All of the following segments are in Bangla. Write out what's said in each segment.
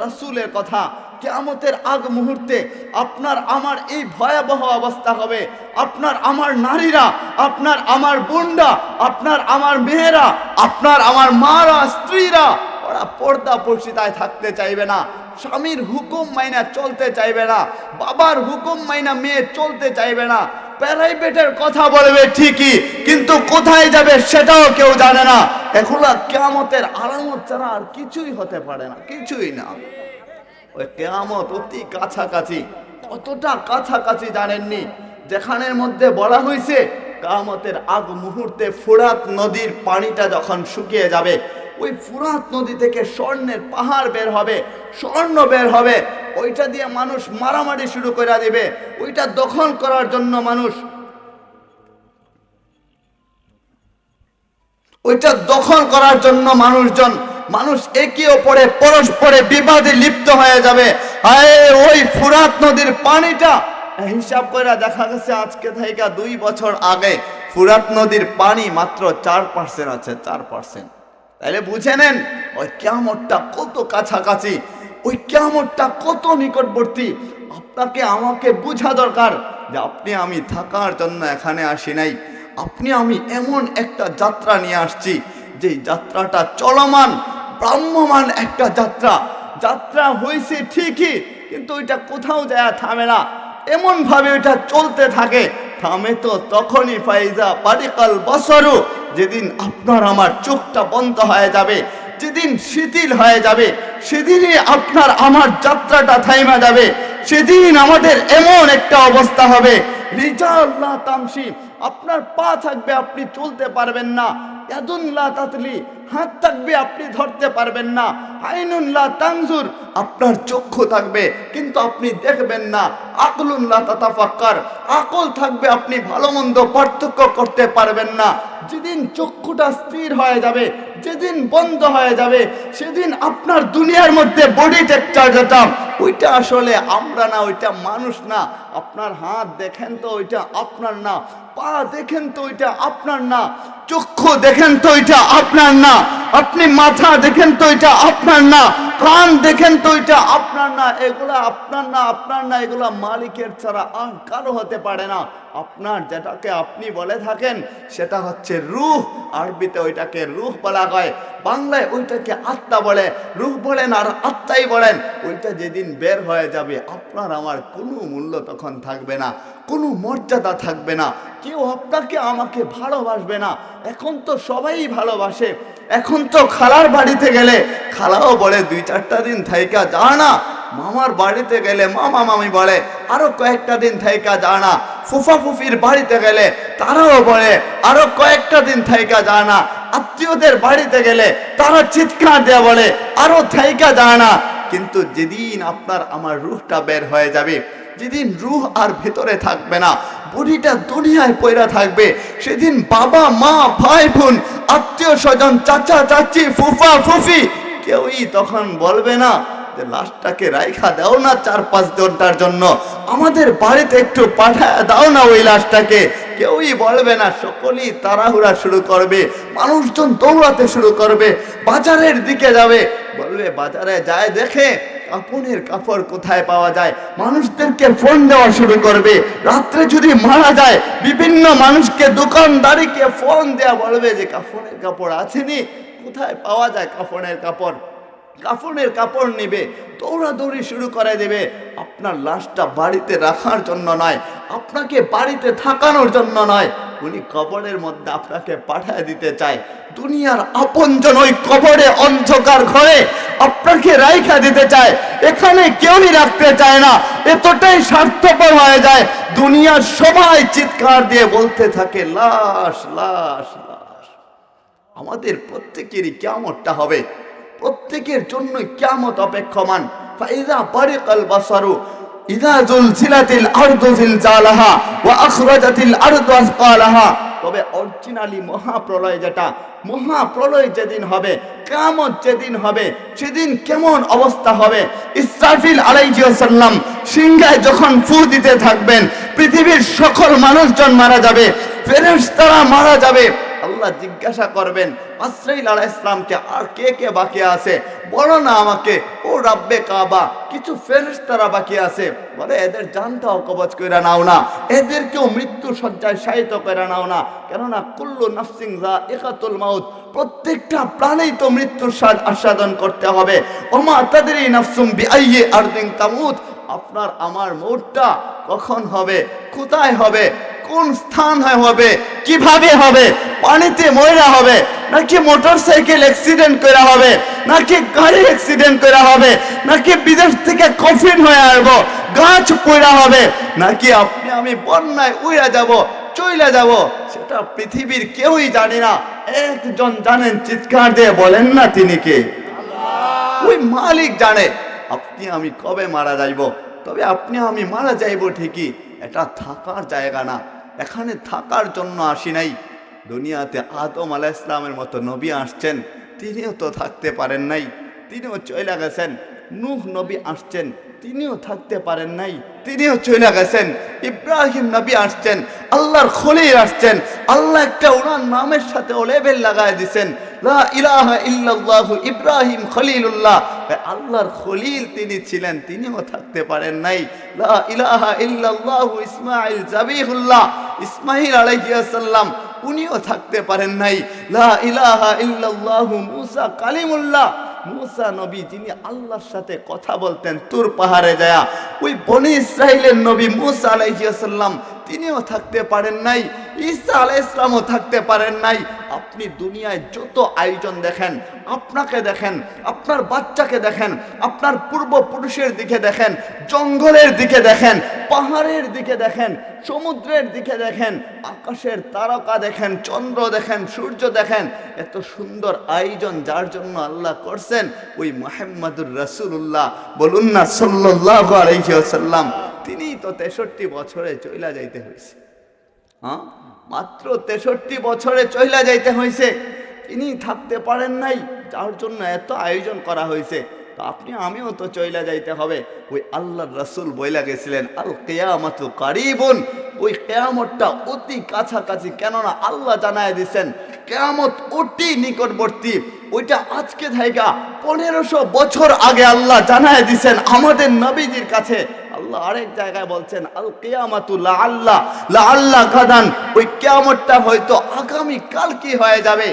রাসূলের কথা। কিয়ামতের আগ মুহূর্তে আপনার আমার এই ভয়াবহ অবস্থা হবে। আপনার আমার নারীরা, আপনার আমার বোনরা, আপনার আমার মেয়েরা, আপনার আমার মারা, স্ত্রীরা, ওরা পর্দা পর্শিতায় থাকতে চাইবে না, স্বামীর হুকুম মাইনা চলতে চাইবে না, বাবার হুকুম মাইনা মেয়ে চলতে চাইবে না। প্রাইভেটের কথা বলবে ঠিকই, কিন্তু কোথায় যাবে সেটাও কেউ জানে না। এগুলা কিয়ামতের আলামত ছাড়া আর কিছুই হতে পারে না, কিছুই না। ওই কিয়ামত অতি কাছাকাছি। কতটা কাছাকাছি জানেননি? যেখানের মধ্যে বলা হয়েছে কিয়ামতের আগ মুহূর্তে ফুরাত নদীর পানিটা যখন শুকিয়ে যাবে, ওই ফুরাত নদী থেকে স্বর্ণের পাহাড় বের হবে, স্বর্ণ বের হবে। ওইটা দিয়ে মানুষ মারামারি শুরু করে দিবে। ওইটা দখল করার জন্য মানুষ একে অপরে পরস্পরে বিবাদে লিপ্ত হয়ে যাবে। ওই ফুরাত নদীর পানিটা হিসাব করে দেখা গেছে আজকে থেকে 2 বছর আগে ফুরাত নদীর পানি মাত্র 4% আছে, 4%। তাইলে বুঝে নেন ওই কিয়ামতটা কত কাছাকাছি, ওই কিয়ামতটা কত নিকটবর্তী। আপনাকে আমাকে বোঝা দরকার যে আপনি আমি থাকার জন্য এখানে আসি নাই। আপনি আমি এমন একটা যাত্রা নিয়ে আসছি, যে যাত্রাটা চলমান, ব্রাহ্মমান একটা যাত্রা হয়েছে ঠিকই, কিন্তু ওইটা কোথাও যায় থামে না। এমন ভাবে ওইটা চলতে থাকে, থামে তো তখনই ফাইজা বারিকাল বসরু, যেদিন আপনার আমার চোখটা বন্ধ হয়ে যাবে, যেদিন শিথিল হয়ে যাবে, সেদিনই আপনার আমার যাত্রাটা থাইমা যাবে। সেদিন আমাদের এমন একটা অবস্থা হবে, রিজাল্লাহ তামসি, আপনার পা থাকবে আপনি চলতে পারবেন না, ইয়াদুল্লাহ তাতলি, হাত থাকবে আপনি ধরতে পারবেন না, আইনুল্লাহ তানজুর, আপনার চক্ষু থাকবে কিন্তু আপনি দেখবেন না, আকলুল্লাহ তাতাফাক্কার, আকল থাকবে আপনি ভালো মন্দ পার্থক্য করতে পারবেন না। যেদিন চক্ষুটা স্থির হয়ে যাবে, যেদিন বন্ধ হয়ে যাবে, সেদিন আপনার দুনিয়ার মধ্যে বডি টেকচার যেটা, ওইটা আসলে আমরা না, ওইটা মানুষ না। আপনার হাত দেখেন তো ওইটা আপনার না, পা দেখেন তো ওইটা আপনার না, চক্ষু দেখেন তো ওইটা আপনার না, আপনি মাথা দেখেন তো ওইটা আপনার না, কান দেখেন তো ওইটা আপনার না। এগুলা আপনার না, আপনার না, এগুলা মালিকের ছাড়া আর কারো হতে পারে না। আপনার যেটাকে আপনি বলে থাকেন সেটা হচ্ছে রূহ, আরবিতে ওইটাকে রূহ বলা হয়, বাংলায় ওইটাকে আত্মা বলে। রূহ বলেন আর আত্মাই বলেন, ওইটা যেদিন বের হয়ে যাবে আপনার আমার কোনো মূল্য তখন থাকবে না, কোনো মর্যাদা থাকবে না, কেউ আপনাকে আমাকে ভালোবাসবে না। এখন তো সবাই ভালোবাসে, এখন তো খালার বাড়িতে গেলে খালাও বলে 2-4টা দিন থাইকা যা না, মামার বাড়িতে গেলে মামা মামি বলে আরো কয়েকটা দিন থাইকা যা না, ফুফা ফুফির বাড়িতে গেলে তারাও বলে আরো কয়েকটা দিন থাইকা যা না, আত্মীয়দের বাড়িতে গেলে তারা চিৎকার দেয়া বলে আরো থাইকা যা না। কিন্তু যেদিন আপনার আমার রূহটা বের হয়ে যাবে, যেদিন রূহ আর ভেতরে থাকবে না, বডিটা দুনিয়ায় পয়রা থাকবে, সেদিন বাবা মা ভাই বোন আত্মীয় স্বজন চাচা চাচি ফুফা ফুফি কেউই তখন বলবে না যে লাশটাকে রাইখা দাও না 4-5 ঘন্টার জন্য, আমাদের বাড়িতে একটু পাঠায় দাও না ওই লাশটাকে। কেউই বলবে না, সকলেই তাড়াহুড়া শুরু করবে, মানুষজন দৌড়াতে শুরু করবে, বাজারের দিকে যাবে, বলবে বাজারে যায় দেখে কাপড়ের কাপড় কোথায় পাওয়া যায়, মানুষদেরকে ফোন দেওয়া শুরু করবে। রাত্রে যদি মারা যায় বিভিন্ন মানুষকে, দোকানদারিকে ফোন দেওয়া, বলবে যে কাপড়ের কাপড় আছেনি, কোথায় পাওয়া যায় কাপড়ের কাপড়, কাফনের কাপড় নেবে, দৌড়াদৌড়ি শুরু করে দেবে। আপনার লাশটা বাড়িতে রাখার জন্য নয়, আপনাকে বাড়িতে থাকানোর জন্য নয়, উনি কবরের মধ্যে আপনাকে পাঠিয়ে দিতে চায়। দুনিয়ার আপনজন ওই কবরে অন্ধকার ঘরে আপনাকে রাইখা দিতে চায়, এখানে কেউই রাখতে চায় না। এতটাই স্বার্থপর হয়ে যায়, দুনিয়ার সবাই চিৎকার দিয়ে বলতে থাকে লাশ লাশ লাশ। আমাদের প্রত্যেকেরই কিয়ামতটা হবে, প্রত্যেকের জন্য কিয়ামত অপেক্ষমান। ফাইযা বারিকাল বাসারু ইযা জুলজিলাতিল আরদু জিলজালাহা ওয়া আখরাজাতিল আরদু আসকালাহা। তবে অরিজিনালি মহাপ্রলয় যেটা, মহাপ্রলয় যেদিন হবে, কিয়ামত যেদিন হবে, সেদিন কেমন অবস্থা হবে? ইসরাফিল আলাইহিস সালাম সিংহায় যখন ফু দিতে থাকবেন, পৃথিবীর সকল মানুষজন মারা যাবে, ফেরেশতারা মারা যাবে। আল্লাহ জিজ্ঞাসা করবেন আজরাইল আলাইহিস সালামকে, আর কে কে বাকি আছে? বলো না আমাকে ও রাব্বে কাবা, কিছু ফেরেশতারা বাকি আছে, বলে এদের জানটাও কবজ কইরা নাও না, এদেরকেও মৃত্যু সজ্জায় শায়িত কইরা নাও না, কেননা কুল্লু নাফসিন যায়িকাতুল মাউত, প্রত্যেকটা প্রাণেই তো মৃত্যুর স্বাদ আস্বাদন করতে হবে। ওমা তাদরি নাফসুম বিআইয়ি আরদিন তামুত, আপনার আমার মৌতটা কখন হবে, কোথায় হবে, কোন স্থান হবে, কিভাবে হবে, পানিতে ময়রা হবে, নাকি মোটরসাইকেল অ্যাক্সিডেন্ট করা হবে, নাকি গাড়ি অ্যাক্সিডেন্ট করা হবে, নাকি বিদেশ থেকে কফিন হয়ে আসবো, গাছ পড়া হবে, নাকি আপনি আমি বন্যায় উড়ে যাব, চইলা যাব, সেটা পৃথিবীর কেউই জানে না। একজন জানেন, চিৎকার দিয়ে বলেন না তিনি কে? ওই মালিক জানে আপনি আমি কবে মারা যাইব। তবে আপনি আমি মারা যাইব ঠিকই, এটা থাকার জায়গা না, এখানে থাকার জন্য আসি নাই। দুনিয়াতে আদম আলাইহিস সালামের মতো নবী আসছেন, তিনিও তো থাকতে পারেন নাই, তিনিও চলে গেছেন। নূহ নবী আসছেন, তিনিও থাকতে পারেন নাই, তিনিও চলে গেছেন। ইব্রাহিম নবী আসছেন, আল্লাহর খলিল আসছেন, আল্লাহ একটা ওনার নামের সাথে ও লেবেল লাগায় দিছেন, লা ইলাহা ইল্লাল্লাহু ইব্রাহিম খলিলুল্লাহ, আল্লাহর খলিল তিনি ছিলেন, তিনিও থাকতে পারেন নাই। লা ইলাহা ইল্লাল্লাহু ইসমাঈল জাবিহুল্লাহ, ইসমাঈল আলাইহিস সালাম উনিও থাকতে পারেন নাই। লা ইলাহা ইল্লাল্লাহু মূসা কালিমুল্লাহ, মূসা নবী যিনি আল্লাহর সাথে কথা বলতেন তুর পাহাড়ে যায়, ওই বনি ইসরাইলের নবী মূসা আলাইহিস সালাম তিনিও থাকতে পারেন নাই। ঈসা আলাইহিস সালামও থাকতে পারেন নাই। আপনি দুনিয়ায় যত আয়োজন দেখেন, আপনাকে দেখেন, আপনার বাচ্চাকে দেখেন, আপনার পূর্বপুরুষের দিকে দেখেন, জঙ্গলের দিকে দেখেন, পাহাড়ের দিকে দেখেন, সমুদ্রের দিকে দেখেন, আকাশের তারকা দেখেন, চন্দ্র দেখেন, সূর্য দেখেন, এত সুন্দর আয়োজন যার জন্য আল্লাহ করছেন, ওই মুহাম্মদুর রাসূলুল্লাহ, বলুন না সাল্লাল্লাহু আলাইহি ওয়াসাল্লাম, তিনিই তো 63 বছরে চইলা যাইতে হয়েছে। হ্যাঁ, মাত্র 63 বছরে চইলা যাইতে হয়েছে, তিনি থাকতে পারেন নাই, যার জন্য এত আয়োজন করা হয়েছে। তো আপনি আমিও তো চইলা যাইতে হবে। ওই আল্লাহর রাসূল বইলা গেছিলেন, আল কিয়ামাতু কারিবুন, ওই কিয়ামতটা অতি কাছাকাছি, কেননা আল্লাহ জানায় দিয়েছেন কিয়ামত অতি নিকটবর্তী। ওইটা আজকে থেকে 1500 বছর আগে আল্লাহ জানায় দিয়েছেন আমাদের নবীজির কাছে। আল্লাহ আরেক জায়গায় বলছেন, আল কিয়ামাতু লাআল্লা গাদান, ওই কিয়ামতটা হয়তো আগামী কাল কি হয়ে যাবে।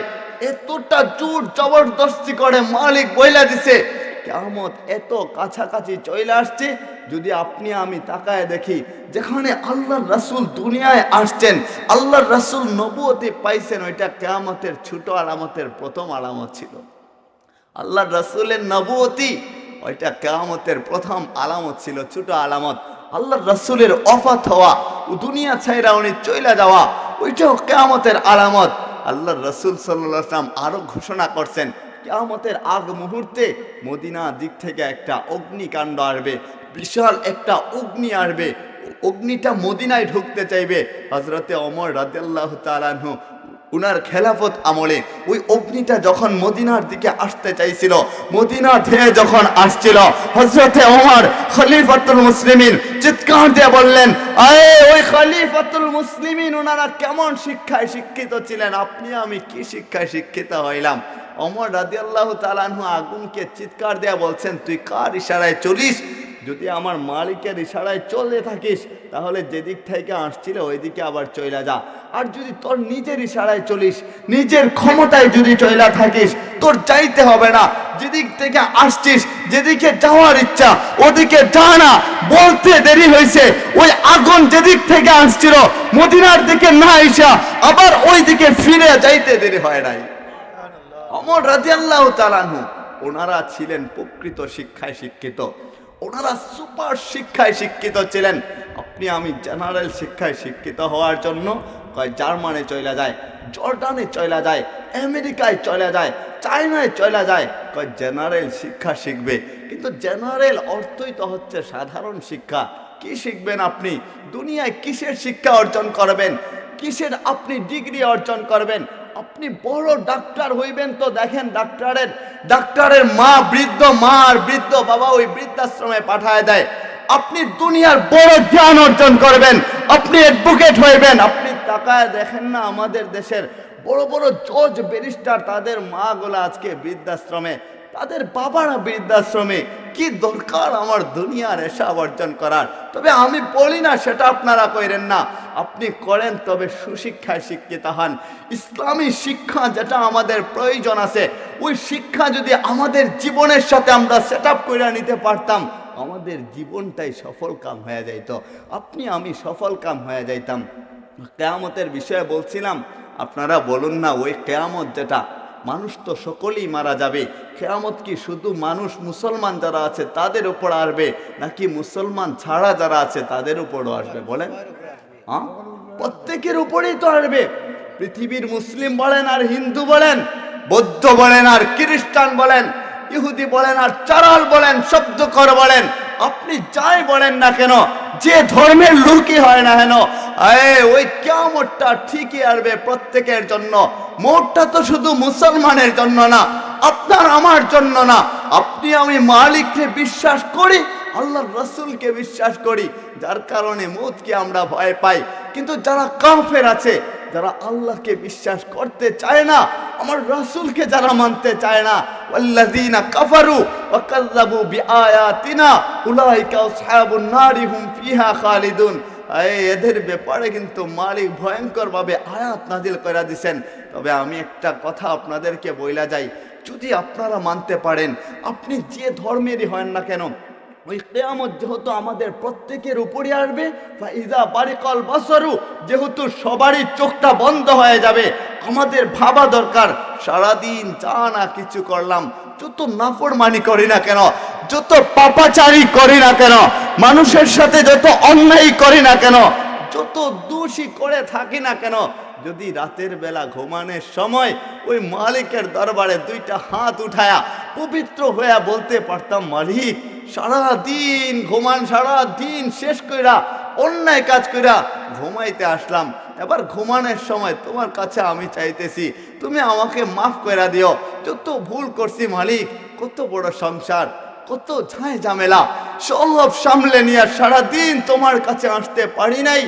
এতটা জোর জবরদস্তি করে মালিক বইলা দিছে, কিয়ামত এত কাছাকাছি চলে আসছে। যদি আপনি আমি তাকায় দেখি, যেখানে আল্লাহর রাসূল দুনিয়ায় আসছেন, আল্লাহর রাসূল নবুয়তি পাইছেন, ওইটা কিয়ামতের ছোট আলামতের প্রথম আলামত ছিল। আল্লাহর রাসূলের নবুয়তি ওইটা কিয়ামতের প্রথম আলামত ছিল, ছোট আলামত। আল্লাহর রাসূলের ওফাত হওয়া, দুনিয়া ছাইরা উনি চলে যাওয়া, ওইটাও কিয়ামতের আলামত। আল্লাহর রাসূল সাল্লাল্লাহু আলাইহি ওয়াসাল্লাম আরো ঘোষণা করছেন, কিয়ামতের আগ মুহূর্তে মদিনা দিক থেকে একটা অগ্নিকাণ্ড আসবে, বিশাল একটা অগ্নি আসবে, অগ্নিটা মদিনায় ঢুকতে চাইবে। হযরতে ওমর রাদিয়াল্লাহু তাআলা আনহু উনার খেলাফত আমলে ওই অগ্নিটা যখন মদিনার দিকে আসতে চাইছিল, মদিনা থেকে যখন আসছিল, হযরতে ওমর খলিফাতুল মুসলিমিন চিৎকার দিয়ে বললেন, আয়ে ওই খলিফাতুল মুসলিমিন ওনারা কেমন শিক্ষায় শিক্ষিত ছিলেন, আপনি আমি কি শিক্ষায় শিক্ষিত হইলাম। ওমর রাদিয়াল্লাহু তাআলা আনহু আগুনকে চিৎকার দিয়ে বলছেন, তুই কার ইশারায় চলিস? যদি আমার মালিকের ইশারায় চলে থাকিস, তাহলে যেদিক থেকে আসছিল ওইদিকে আবার চইলা যা। আর যদি তোর নিজের ইশারায় চলিস, নিজের ক্ষমতায় যদি চইলা থাকিস, তোর চাইতে হবে না। যেদিক থেকে আসছিস, যেদিকে যাওয়ার ইচ্ছা, ওদিকে যা না। বলতে দেরি হয়েছে, ওই আগুন যেদিক থেকে আসছিল মদিনার দিকে না আইসা আবার ওই দিকে ফিরে যাইতে দেরি হয় নাই। ওমর রাদিয়াল্লাহু তাআলা আনহু ওনারা ছিলেন প্রকৃত শিক্ষায় শিক্ষিত, ওনারা সুপার শিক্ষায় শিক্ষিত ছিলেন। আপনি আমি জেনারেল শিক্ষায় শিক্ষিত হওয়ার জন্য কয় জার্মানে চলে যায়, জর্ডানে চলে যায়, আমেরিকায় চলে যায়, চায়নায় চলে যায়, কয় জেনারেল শিক্ষা শিখবে। কিন্তু জেনারেল অর্থই তো হচ্ছে সাধারণ শিক্ষা। কি শিখবেন আপনি? দুনিয়ায় কিসের শিক্ষা অর্জন করবেন? কিসের আপনি ডিগ্রি অর্জন করবেন? আপনি বড় ডাক্তার হইবেন তো দেখেন, ডাক্তারের মা বৃদ্ধ, মা আর বৃদ্ধ বাবা ওই বৃদ্ধাশ্রমে পাঠায় দেয়। আপনি দুনিয়ার বড় জ্ঞান অর্জন করবেন, আপনি অ্যাডভোকেট হইবেন, আপনি তাকায় দেখেন না আমাদের দেশের বড় বড় জজ ব্যারিস্টার, তাদের মা গুলা আজকে বৃদ্ধাশ্রমে, তাদের বাবারা বৃদ্ধাশ্রমে, কি দরকার আমার দুনিয়ার এসব অর্জন করার? তবে আমি বলি না সেটা আপনারা করেন না, আপনি করেন, তবে সুশিক্ষায় শিক্ষিত হন। ইসলামী শিক্ষা যেটা আমাদের প্রয়োজন আছে, ওই শিক্ষা যদি আমাদের জীবনের সাথে আমরা সেট আপ করে নিতে পারতাম, আমাদের জীবনটাই সফল কাম হয়ে যাইত, আপনি আমি সফল কাম হয়ে যাইতাম। কিয়ামতের বিষয়ে বলছিলাম, আপনারা বলুন না, ওই কিয়ামত যেটা, মানুষ তো সকলেই মারা যাবে, কিয়ামত কি শুধু মানুষ মুসলমান যারা আছে তাদের উপর আসবে, নাকি মুসলমান ছাড়া যারা আছে তাদের উপরও আসবে? বলেন, হ্যাঁ, প্রত্যেকের উপরেই তো আসবে। পৃথিবীর মুসলিম বলেন আর হিন্দু বলেন, বৌদ্ধ বলেন আর খ্রিস্টান বলেন, ইহুদি বলেন আর চারাল বলেন, শব্দকর বলেন, আপনি যাই বলেন না কেন, যে ধর্মের লোকই হয় না কেন, ওই কিয়ামতটা ঠিকই আসবে প্রত্যেকের জন্য। মোটটা তো শুধু মুসলমানের জন্য না, আপনার আমার জন্য না। আপনি আমি মালিককে বিশ্বাস করি, আল্লাহর রাসূলকে বিশ্বাস করি, যার কারণে মউতকে আমরা ভয় পাই। কিন্তু যারা কাফের আছে, যারা আল্লাহকে বিশ্বাস করতে চায় না, আমার রাসূলকে যারা মানতে চায় না, ওয়াল্লাযীনা কাফারু ওয়া কাযযাবু বিআয়াতিনা উলাইকা আসহাবুন নারি হুম ফিহা খালিদুন। এদের ব্যাপারে কিন্তু মালিক ভয়ঙ্কর ভাবে আয়াত নাজিল করে দিয়েছেন। তবে আমি একটা কথা আপনাদেরকে বইলা যাই, যদি আপনারা মানতে পারেন, আপনি যে ধর্মেরই হন না কেন, ওই কিয়ামত যেহেতু আমাদের প্রত্যেকের উপরে আসবে, ফাইজা বারিকাল বাসারু, যেহেতু সবারই চোখটা বন্ধ হয়ে যাবে, আমাদের ভাবা দরকার, সারাদিন যা না কিছু করলাম, যত নাফরমানি করি না কেন, যত পাপাচারী করি না কেন, মানুষের সাথে যত অন্যায় করি না কেন, যত দোষী করে থাকি না কেন, যদি রাতের বেলা ঘুমানোর সময় ওই মালিকের দরবারে দুইটা হাত উঠায়া পবিত্র হইয়া বলতে পারতাম, মালিক সারা দিন ঘুমান, সারা দিন শেষ কইরা অন্যায় কাজ কইরা ঘুমাইতে আসলাম, এবার ঘুমানোর সময় তোমার কাছে আমি চাইতেছি তুমি আমাকে মাফ কইরা দিও, যত ভুল করছি মালিক, কত বড় সংসার, কত ঝাই ঝামেলা, সব সামলে নিয়ে সারাদিন তোমার কাছে আসতে পারি নাই,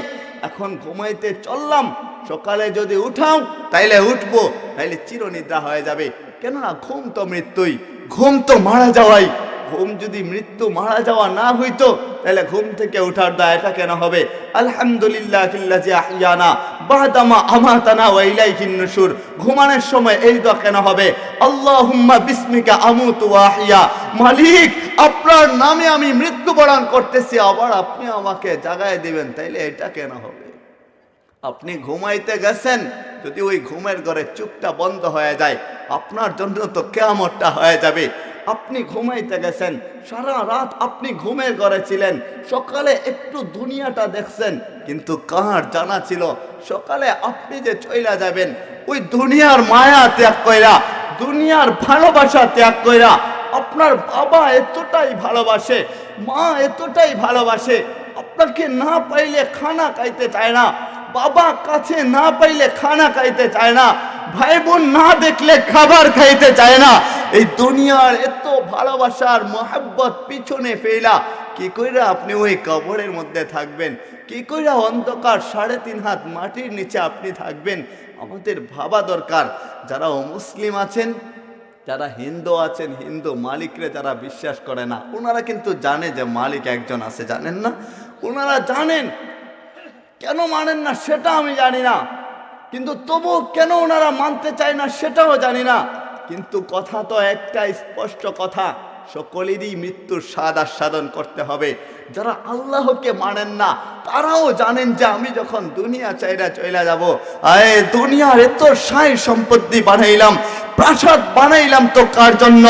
এখন ঘুমাইতে চললাম, সকালে যদি উঠাও তাইলে উঠবো, তাইলে চিরনিদ্রা হয়ে যাবে। কেননা ঘুম তো মৃত্যুই, ঘুম তো মারা যাওয়াই। ঘুম যদি মৃত্যু মারা যাওয়া না হইতো, তাহলে ঘুম থেকে উঠার দায়টা কেন হবে? আলহামদুলিল্লাহিল্লাযী আহইয়ানা বাদামা আমাতানা ওয়া ইলাইহিন নুশুর, ঘুমানোর সময় এই দোয়া কেন হবে? আল্লাহুম্মা বিসমিকা আমুতু ওয়া আহইয়া, মালিক আপনার নামে আমি মৃত্যুবরণ করতেছি, আবার আপনি আমাকে জাগায় দিবেন, তাইলে এটা কেন হবে? আপনি ঘুমাইতে গেছেন, যদি ওই ঘুমের ঘরে চোখটা বন্ধ হয়ে যায়, আপনার জন্য তো কিয়ামতটা হয়ে যাবে। আপনি ঘুমাইতে গেছেন, সারা রাত আপনি ঘুমের ঘরে ছিলেন, সকালে একটু দুনিয়াটা দেখছেন, কিন্তু কার জানা ছিল সকালে আপনি যে চইলা যাবেন, ওই দুনিয়ার মায়া ত্যাগ কইরা, দুনিয়ার ভালোবাসা ত্যাগ কইরা, আপনার বাবা এতটাই ভালোবাসে, মা এতটাই ভালোবাসে, আপনাকে না পাইলে খানা খাইতে চায় না, বাবা কাছে না পাইলে খানা খাইতে চায় না, ভাই বোন না দেখলে খাবার খাইতে চায় না, এই দুনিয়ার এত ভালোবাসার মহব্বত পিছনে ফেলা কি কইরা আপনি ওই কবরের মধ্যে থাকবেন? কি কইরা অন্ধকার 3.5 হাত মাটির নিচে আপনি থাকবেন? আমাদের ভাবা দরকার। যারা অমুসলিম আছেন, যারা হিন্দু আছেন, হিন্দু মালিকরে যারা বিশ্বাস করে না, ওনারা কিন্তু জানে যে মালিক একজন আছে, জানেন না? ওনারা জানেন, কেন মানেন না সেটা আমি জানি না, কিন্তু তবু কেন ওনারা মানতে চায় না সেটাও জানি না। কিন্তু কথা তো একটা স্পষ্ট কথা, সকলেরই মৃত্যুর স্বাদ আস্বাদন করতে হবে। যারা আল্লাহকে মানেন না, তারাও জানেন যে আমি যখন দুনিয়া চাইরা চইলা যাব, দুনিয়ার এত সাই সম্পত্তি বানাইলাম, প্রাসাদ বানাইলাম তো কার জন্য,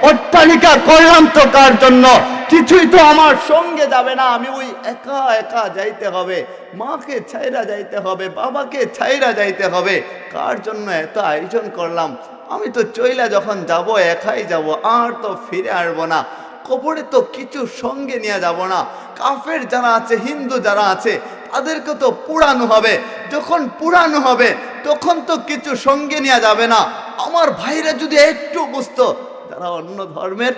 অট্টালিকা করলাম তো কার জন্য, কিছুই তো আমার সঙ্গে যাবে না, আমি ওই একা একা যাইতে হবে, মাকে ছাইরা যাইতে হবে, বাবাকে ছাইরা যাইতে হবে, কার জন্য এত আয়োজন করলাম? আমি তো চইলা যখন যাব একাই যাব, আর তো ফিরে আসবো না, কবরে তো কিছু সঙ্গে নিয়ে যাব না। কাফের যারা আছে, হিন্দু যারা আছে, তাদেরকে তো পুরানো হবে, যখন পুরানো হবে তখন তো কিছু সঙ্গে নিয়ে যাবে না। আমার ভাইরা যদি একটু বুঝতো, যারা অন্য ধর্মের,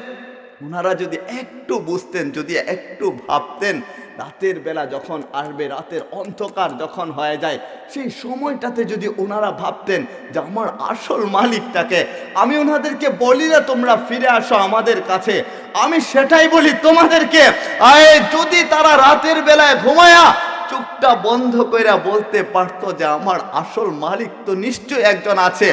ওনারা যদি একটু বুঝতেন, যদি একটু ভাবতেন, রাতের বেলা যখন আসবে, রাতের অন্ধকার যখন হয়ে যায়, সেই সময়টাতে যদি ওনারা ভাবতেন যে আমার আসল মালিকটাকে, আমি ওনাদেরকে বলি না তোমরা ফিরে আসো আমাদের কাছে, আমি সেটাই বলি তোমাদেরকে, যদি তারা রাতের বেলায় ঘুমায়া চোখটা বন্ধ কইরা বলতে পারতো যে আমার আসল মালিক তো নিশ্চয় একজন আছে,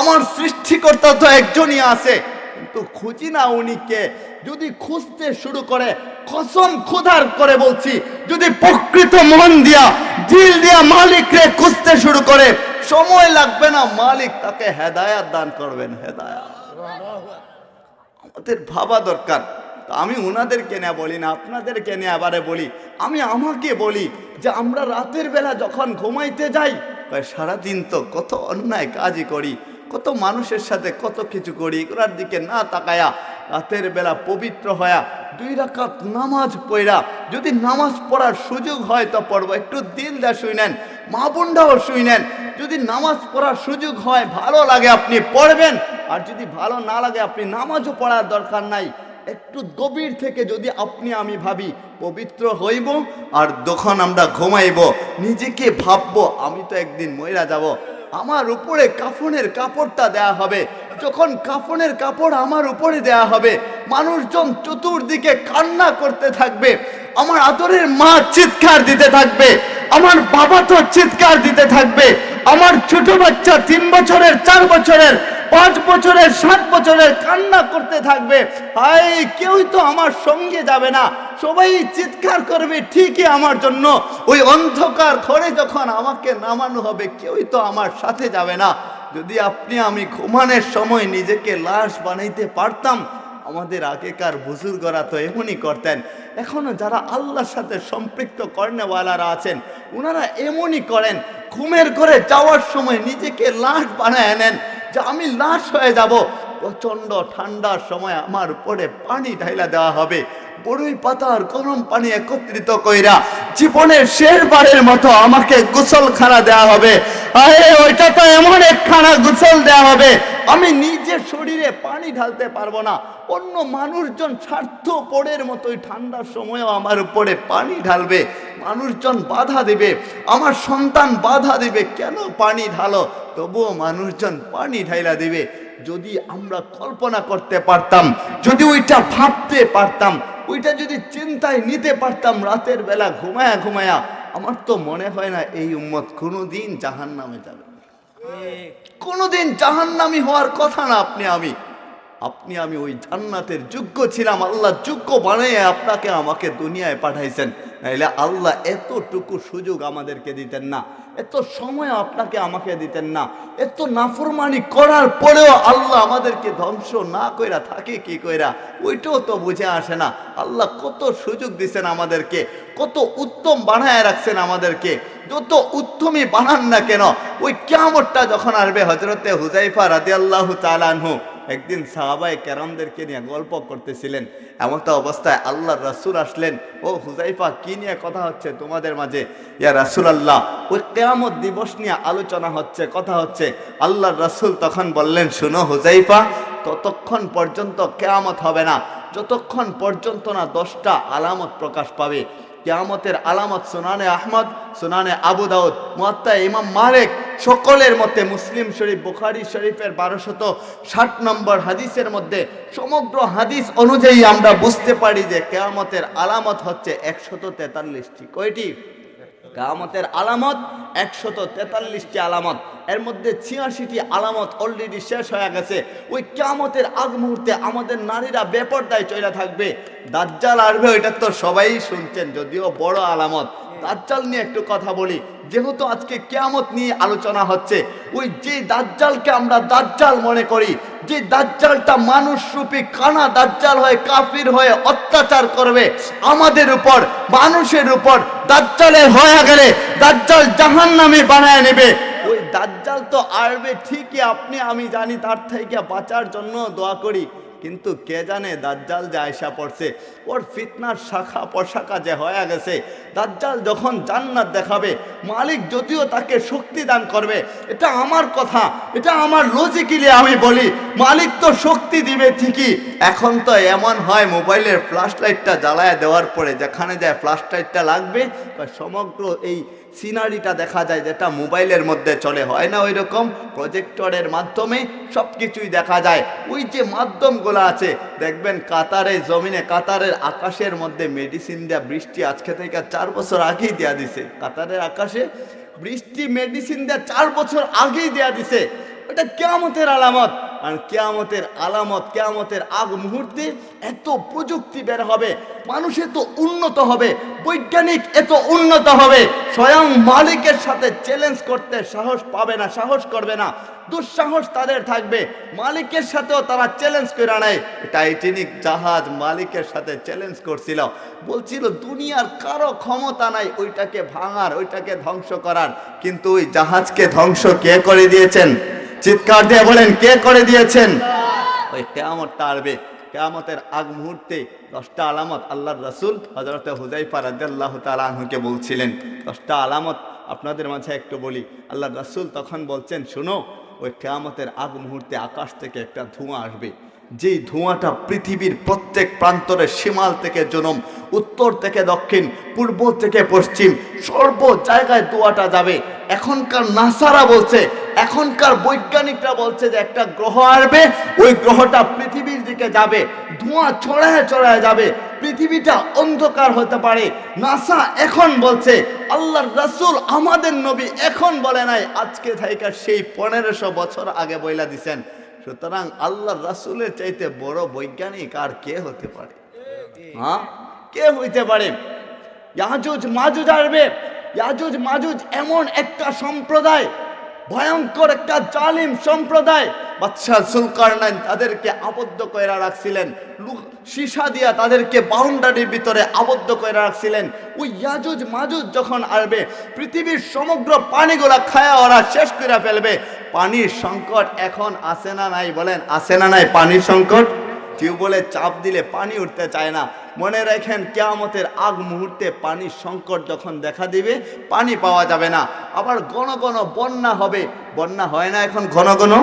আমার সৃষ্টিকর্তা তো একজনই আছে, কিন্তু খুঁজি না উনিকে, যদি খুঁজতে শুরু করে, কসম খোদার করে বলছি, যদি প্রকৃত মন দিয়া দিল দিয়া মালিকরে খুঁজতে শুরু করে, সময় লাগবে না, মালিক তাকে হেদায়াত দান করবেন। হেদায়াত আমাদের ভাবা দরকার। আমি ওনাদেরকে নিয়ে বলি না, আপনাদেরকে নিয়ে আবারে বলি, আমি আমাকে বলি যে আমরা রাতের বেলা যখন ঘুমাইতে যাই, সারাদিন তো কত অন্যায় কাজই করি, কত মানুষের সাথে কত কিছু করি, এগুলোর দিকে না তাকায়া রাতের বেলা পবিত্র হয়া 2 রাকাত নামাজ পড়া, যদি নামাজ পড়ার সুযোগ হয় তো পড়বো, একটু দিল দা শুনেন, মা বোনরাও শুনেন, যদি নামাজ পড়ার সুযোগ হয়, ভালো লাগে আপনি পড়বেন, আর যদি ভালো না লাগে আপনি নামাজও পড়ার দরকার নাই। একটু গভীর থেকে যদি আপনি আমি ভাবি পবিত্র হইব, আর যখন আমরা ঘুমাইব নিজেকে ভাববো আমি তো একদিন মইরা যাব, আমার উপরে কাফনের কাপড়টা দেয়া হবে, যখন কাফনের কাপড় আমার উপরে দেয়া হবে, মানুষজন চতুর্দিকে কান্না করতে থাকবে, আমার আদরের মা চিৎকার দিতে থাকবে, আমার বাবা তো চিৎকার দিতে থাকবে, আমার ছোট বাচ্চা 3 বছরের 4 বছরের 5 বছরের 7 বছরের কান্না করতে থাকবে, কেউই তো আমার সঙ্গে যাবে না, সবাই চিৎকার করবে ঠিকই আমার জন্য, ওই অন্ধকার ঘরে যখন আমাকে নামানো হবে কেউই তো আমার সাথে যাবে না। যদি আপনি আমি ঘুমানোর সময় নিজেকে লাশ বানাইতে পারতাম, আমাদের আগেকার বুজুর্গরা তো এমনই করতেন, এখনো যারা আল্লাহর সাথে সম্পৃক্ত কর্নেওয়ালারা আছেন ওনারা এমনই করেন, ঘুমের ঘরে যাওয়ার সময় নিজেকে লাশ বানায় নেন যে আমি লাশ হয়ে যাব, প্রচন্ড ঠান্ডার সময় আমার উপরে পানি ঢাইলা দেওয়া হবে, বড়ই পাতার গরম পানি একত্রিত কইরা জীবনের শেষবারের মতো আমাকে গোসলখানা দেওয়া হবে, ওইটা তো এমন একখানা গোসল দেওয়া হবে আমি নিজের শরীরে পানি ঢালতে পারবো না, অন্য মানুষজন স্বার্থপরের মতোই ঠান্ডার সময়ও আমার উপরে পানি ঢালবে, মানুষজন বাধা দিবে, আমার সন্তান বাধা দিবে, কেন পানি ঢালো, তবুও মানুষজন পানি ঢাইলা দিবে। যদি আমরা কল্পনা করতে পারতাম, যদি ওইটা ভাবতে পারতাম, ওইটা যদি চিন্তায় নিতে পারতাম রাতের বেলা ঘুমায়া ঘুমায়া, আমার তো মনে হয় না এই উম্মত কোনোদিন জাহান্নামে যাবে, কোনোদিন জাহান্নামী হওয়ার কথা না। আপনি আমি ওই জান্নাতের যোগ্য ছিলাম, আল্লাহ যোগ্য বানিয়ে আপনাকে আমাকে দুনিয়ায় পাঠাইছেন, নাইলে আল্লাহ এতটুকু সুযোগ আমাদেরকে দিতেন না, এত সময় আপনাকে আমাকে দিতেন না, এত নাফরমানি করার পরেও আল্লাহ আমাদেরকে ধ্বংস না কইরা থাকে কি কইরা, ওইটাও তো বুঝে আসে না। আল্লাহ কত সুযোগ দিচ্ছেন আমাদেরকে, কত উত্তম বানায় রাখছেন আমাদেরকে, যত উত্তমই বানান না কেন, ওই কিয়ামতটা যখন আসবে, হযরতে হুযায়ফা রাদিয়াল্লাহু তাআলা আনহু একদিন সাহাবায়ে কেরামদেরকে নিয়ে গল্প করতেছিলেন, এমত অবস্থায় আল্লাহর রাসূল আসলেন, ও হুযায়ফা কি নিয়ে কথা হচ্ছে তোমাদের মাঝে? ইয়া রাসূলুল্লাহ, ওই কিয়ামত দিবস নিয়ে আলোচনা হচ্ছে, কথা হচ্ছে। আল্লাহর রাসূল তখন বললেন, শোনো হুযায়ফা, ততক্ষণ পর্যন্ত কিয়ামত হবে না যতক্ষণ পর্যন্ত না 10টা আলামত প্রকাশ পাবে। কিয়ামতের আলামত সুনানে আহমদ, সুনানে আবু দাউদ, মুয়াত্তা ইমাম মালিক, সকলের মধ্যে মুসলিম শরীফ, বুখারী শরীফের 1260 নম্বর হাদিসের মধ্যে সমগ্র হাদিস অনুযায়ী আমরা বুঝতে পারি যে কিয়ামতের আলামত হচ্ছে 143টি। কয়টি? কিয়ামতের আলামত 143টি আলামত, এর মধ্যে 86টি আলামত অলরেডি শেষ হয়ে গেছে। ওই কিয়ামতের আগ মুহূর্তে আমাদের নারীরা বেপরদায় চলে থাকবে, দাজ্জাল আসবে, ওইটা তো সবাই শুনছেন, যদিও বড় আলামত। দাজ্জাল নিয়ে একটু কথা বলি, যেহেতু আজকে কিয়ামত নিয়ে আলোচনা হচ্ছে, ওই যে দাজ্জালকে আমরা দাজ্জাল মনে করি, যে দাজ্জালটা মানুষ রূপী কানা দাজ্জাল হয়ে কাফির হয়ে অত্যাচার করবে আমাদের উপর, মানুষের উপর, দাজ্জালের হয়ে গেলে দাজ্জাল জাহান্নামী বানায় নেবে, ওই দাজ্জাল তো আসবে ঠিকই, আপনি আমি জানি, তার থেকে বাঁচার জন্য দোয়া করি, কিন্তু কে জানে দাজ্জাল যে আয়সা পড়ছে, ওর ফিতনার শাখা প্রশাখা যে হয়ে গেছে। দাজ্জাল যখন জান্নাত দেখাবে, মালিক যদিও তাকে শক্তি দান করবে, এটা আমার কথা, এটা আমার লজিক্যালি আমি বলি, মালিক তো শক্তি দিবে ঠিকই। এখন তো এমন হয় মোবাইলের ফ্ল্যাশ লাইটটা জ্বালায় দেওয়ার পরে যেখানে যায় ফ্ল্যাশ লাইটটা লাগবে, সমগ্র এই সিনারিটা দেখা যায়, যেটা মোবাইলের মধ্যে চলে, হয় না ওই রকম প্রজেক্টরের মাধ্যমে সব কিছুই দেখা যায়। ওই যে মাধ্যমগুলো আছে দেখবেন, কাতারের জমিনে, কাতারের আকাশের মধ্যে মেডিসিন দেয়া বৃষ্টি আজকে থেকে 4 বছর আগেই দেয়া দিছে। কাতারের আকাশে বৃষ্টি মেডিসিন দেয়া 4 বছর আগেই দেয়া দিছে। এটা কিয়ামতের আলামত। আর কিয়ামতের আলামত, কিয়ামতের আগ মুহূর্তে এত প্রযুক্তি বের হবে, মানুষ এত উন্নত হবে, বৈজ্ঞানিক এত উন্নত হবে, স্বয়ং মালিকের সাথে চ্যালেঞ্জ করতে সাহস পাবে না, সাহস করবে না, দুঃসাহস তাদের থাকবে। মালিকের সাথেও তারা চ্যালেঞ্জ করে নেয়। টাইটানিক জাহাজ মালিকের সাথে চ্যালেঞ্জ করছিল, বলছিল দুনিয়ার কারো ক্ষমতা নাই ওইটাকে ভাঙার, ওইটাকে ধ্বংস করার। কিন্তু ওই জাহাজকে ধ্বংস কে করে দিয়েছেন? চিৎকার দিয়ে বলেন, কে করে দিয়েছেন? ওই কিয়ামতটা আসবে। কিয়ামতের আগ মুহূর্তে 10টা আলামত আল্লাহর রাসূল হযরত হুযায়ফা রাদিয়াল্লাহু তাআলা আনহুকে বলছিলেন। 10টা আলামত আপনাদের মাঝে একটু বলি। আল্লাহর রাসূল তখন বলছেন, শোনো, ওই কিয়ামতের আগ মুহূর্তে আকাশ থেকে একটা ধোঁয়া আসবে, যেই ধোঁয়াটা পৃথিবীর প্রত্যেক প্রান্তরে, শিমাল থেকে জনম, উত্তর থেকে দক্ষিণ, পূর্ব থেকে পশ্চিম, সর্ব জায়গায় ধোঁয়াটা যাবে। এখনকার নাসারা বলছে, এখনকার বৈজ্ঞানিকরা বলছে যে একটা গ্রহ আসবে, ওই গ্রহটা পৃথিবীর দিকে যাবে, ধোঁয়া ছড়ায় ছড়ায় যাবে, পৃথিবীটা অন্ধকার হতে পারে। নাসা এখন বলছে, আল্লাহর রাসূল আমাদের নবী এখন বলে নাই, আজকে থেকে সেই 1500 বছর আগে বইলা দিছেন। সুতরাং আল্লাহর রাসূলের চাইতে বড় বৈজ্ঞানিক আর কে হতে পারে? হ্যাঁ, কে হইতে পারে? ইয়াজুজ মাজুজ আসবে। ইয়াজুজ মাজুজ এমন একটা সম্প্রদায়, ভয়ঙ্কর একটা জালিম সম্প্রদায়। বাদশাহ জুলকারনাইন তাদেরকে আবদ্ধ করে রাখছিলেন, সীসা দিয়া তাদেরকে বাউন্ডারির ভিতরে আবদ্ধ করে রাখছিলেন। ওই ইয়াজুজ মাজুজ যখন আসবে, পৃথিবীর সমগ্র পানিগুলা খায়া ওরা শেষ করে ফেলবে। পানির সংকট এখন আছে না নাই? বলেন, আছে না নাই পানির সংকট? টিউবওয়েলে চাপ দিলে পানি উঠতে চায় না। মনে রাখেন, কিয়ামতের আগ মুহূর্তে পানির সংকট যখন দেখা দিবে, পানি পাওয়া যাবে না। আবার ঘন ঘন বন্যা হবে। বন্যা হয় না এখন ঘন ঘন?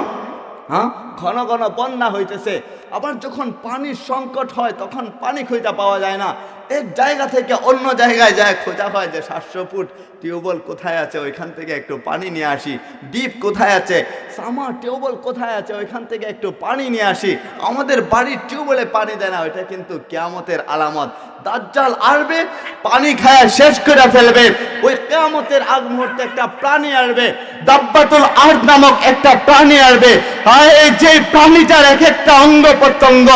হ্যাঁ, ঘন ঘন বন্যা হইতেছে। আবার যখন পানির সংকট হয় তখন পানি খুঁজে পাওয়া যায় না। এক জায়গা থেকে অন্য জায়গায় যায় খোঁজা হয় যে 700 ফুট টিউবওয়েল কোথায় আছে, ওইখান থেকে একটু পানি নিয়ে আসি। ডিপ কোথায় আছে, সামার টিউবওয়েল কোথায় আছে, ওইখান থেকে একটু পানি নিয়ে আসি। আমাদের বাড়ির টিউবওয়েলে পানি দেয় না। ওইটা কিন্তু কিয়ামতের আলামত। দাজ্জাল আসবে, পানি খায় শেষ করে ফেলবে। ওই কিয়ামতের আগ মুহূর্তে একটা প্রাণী আসবে, দাব্বাতুল আরদ নামক একটা প্রাণী আসবে। আর এই যে প্রাণীটার এক একটা অঙ্গ প্রত্যঙ্গ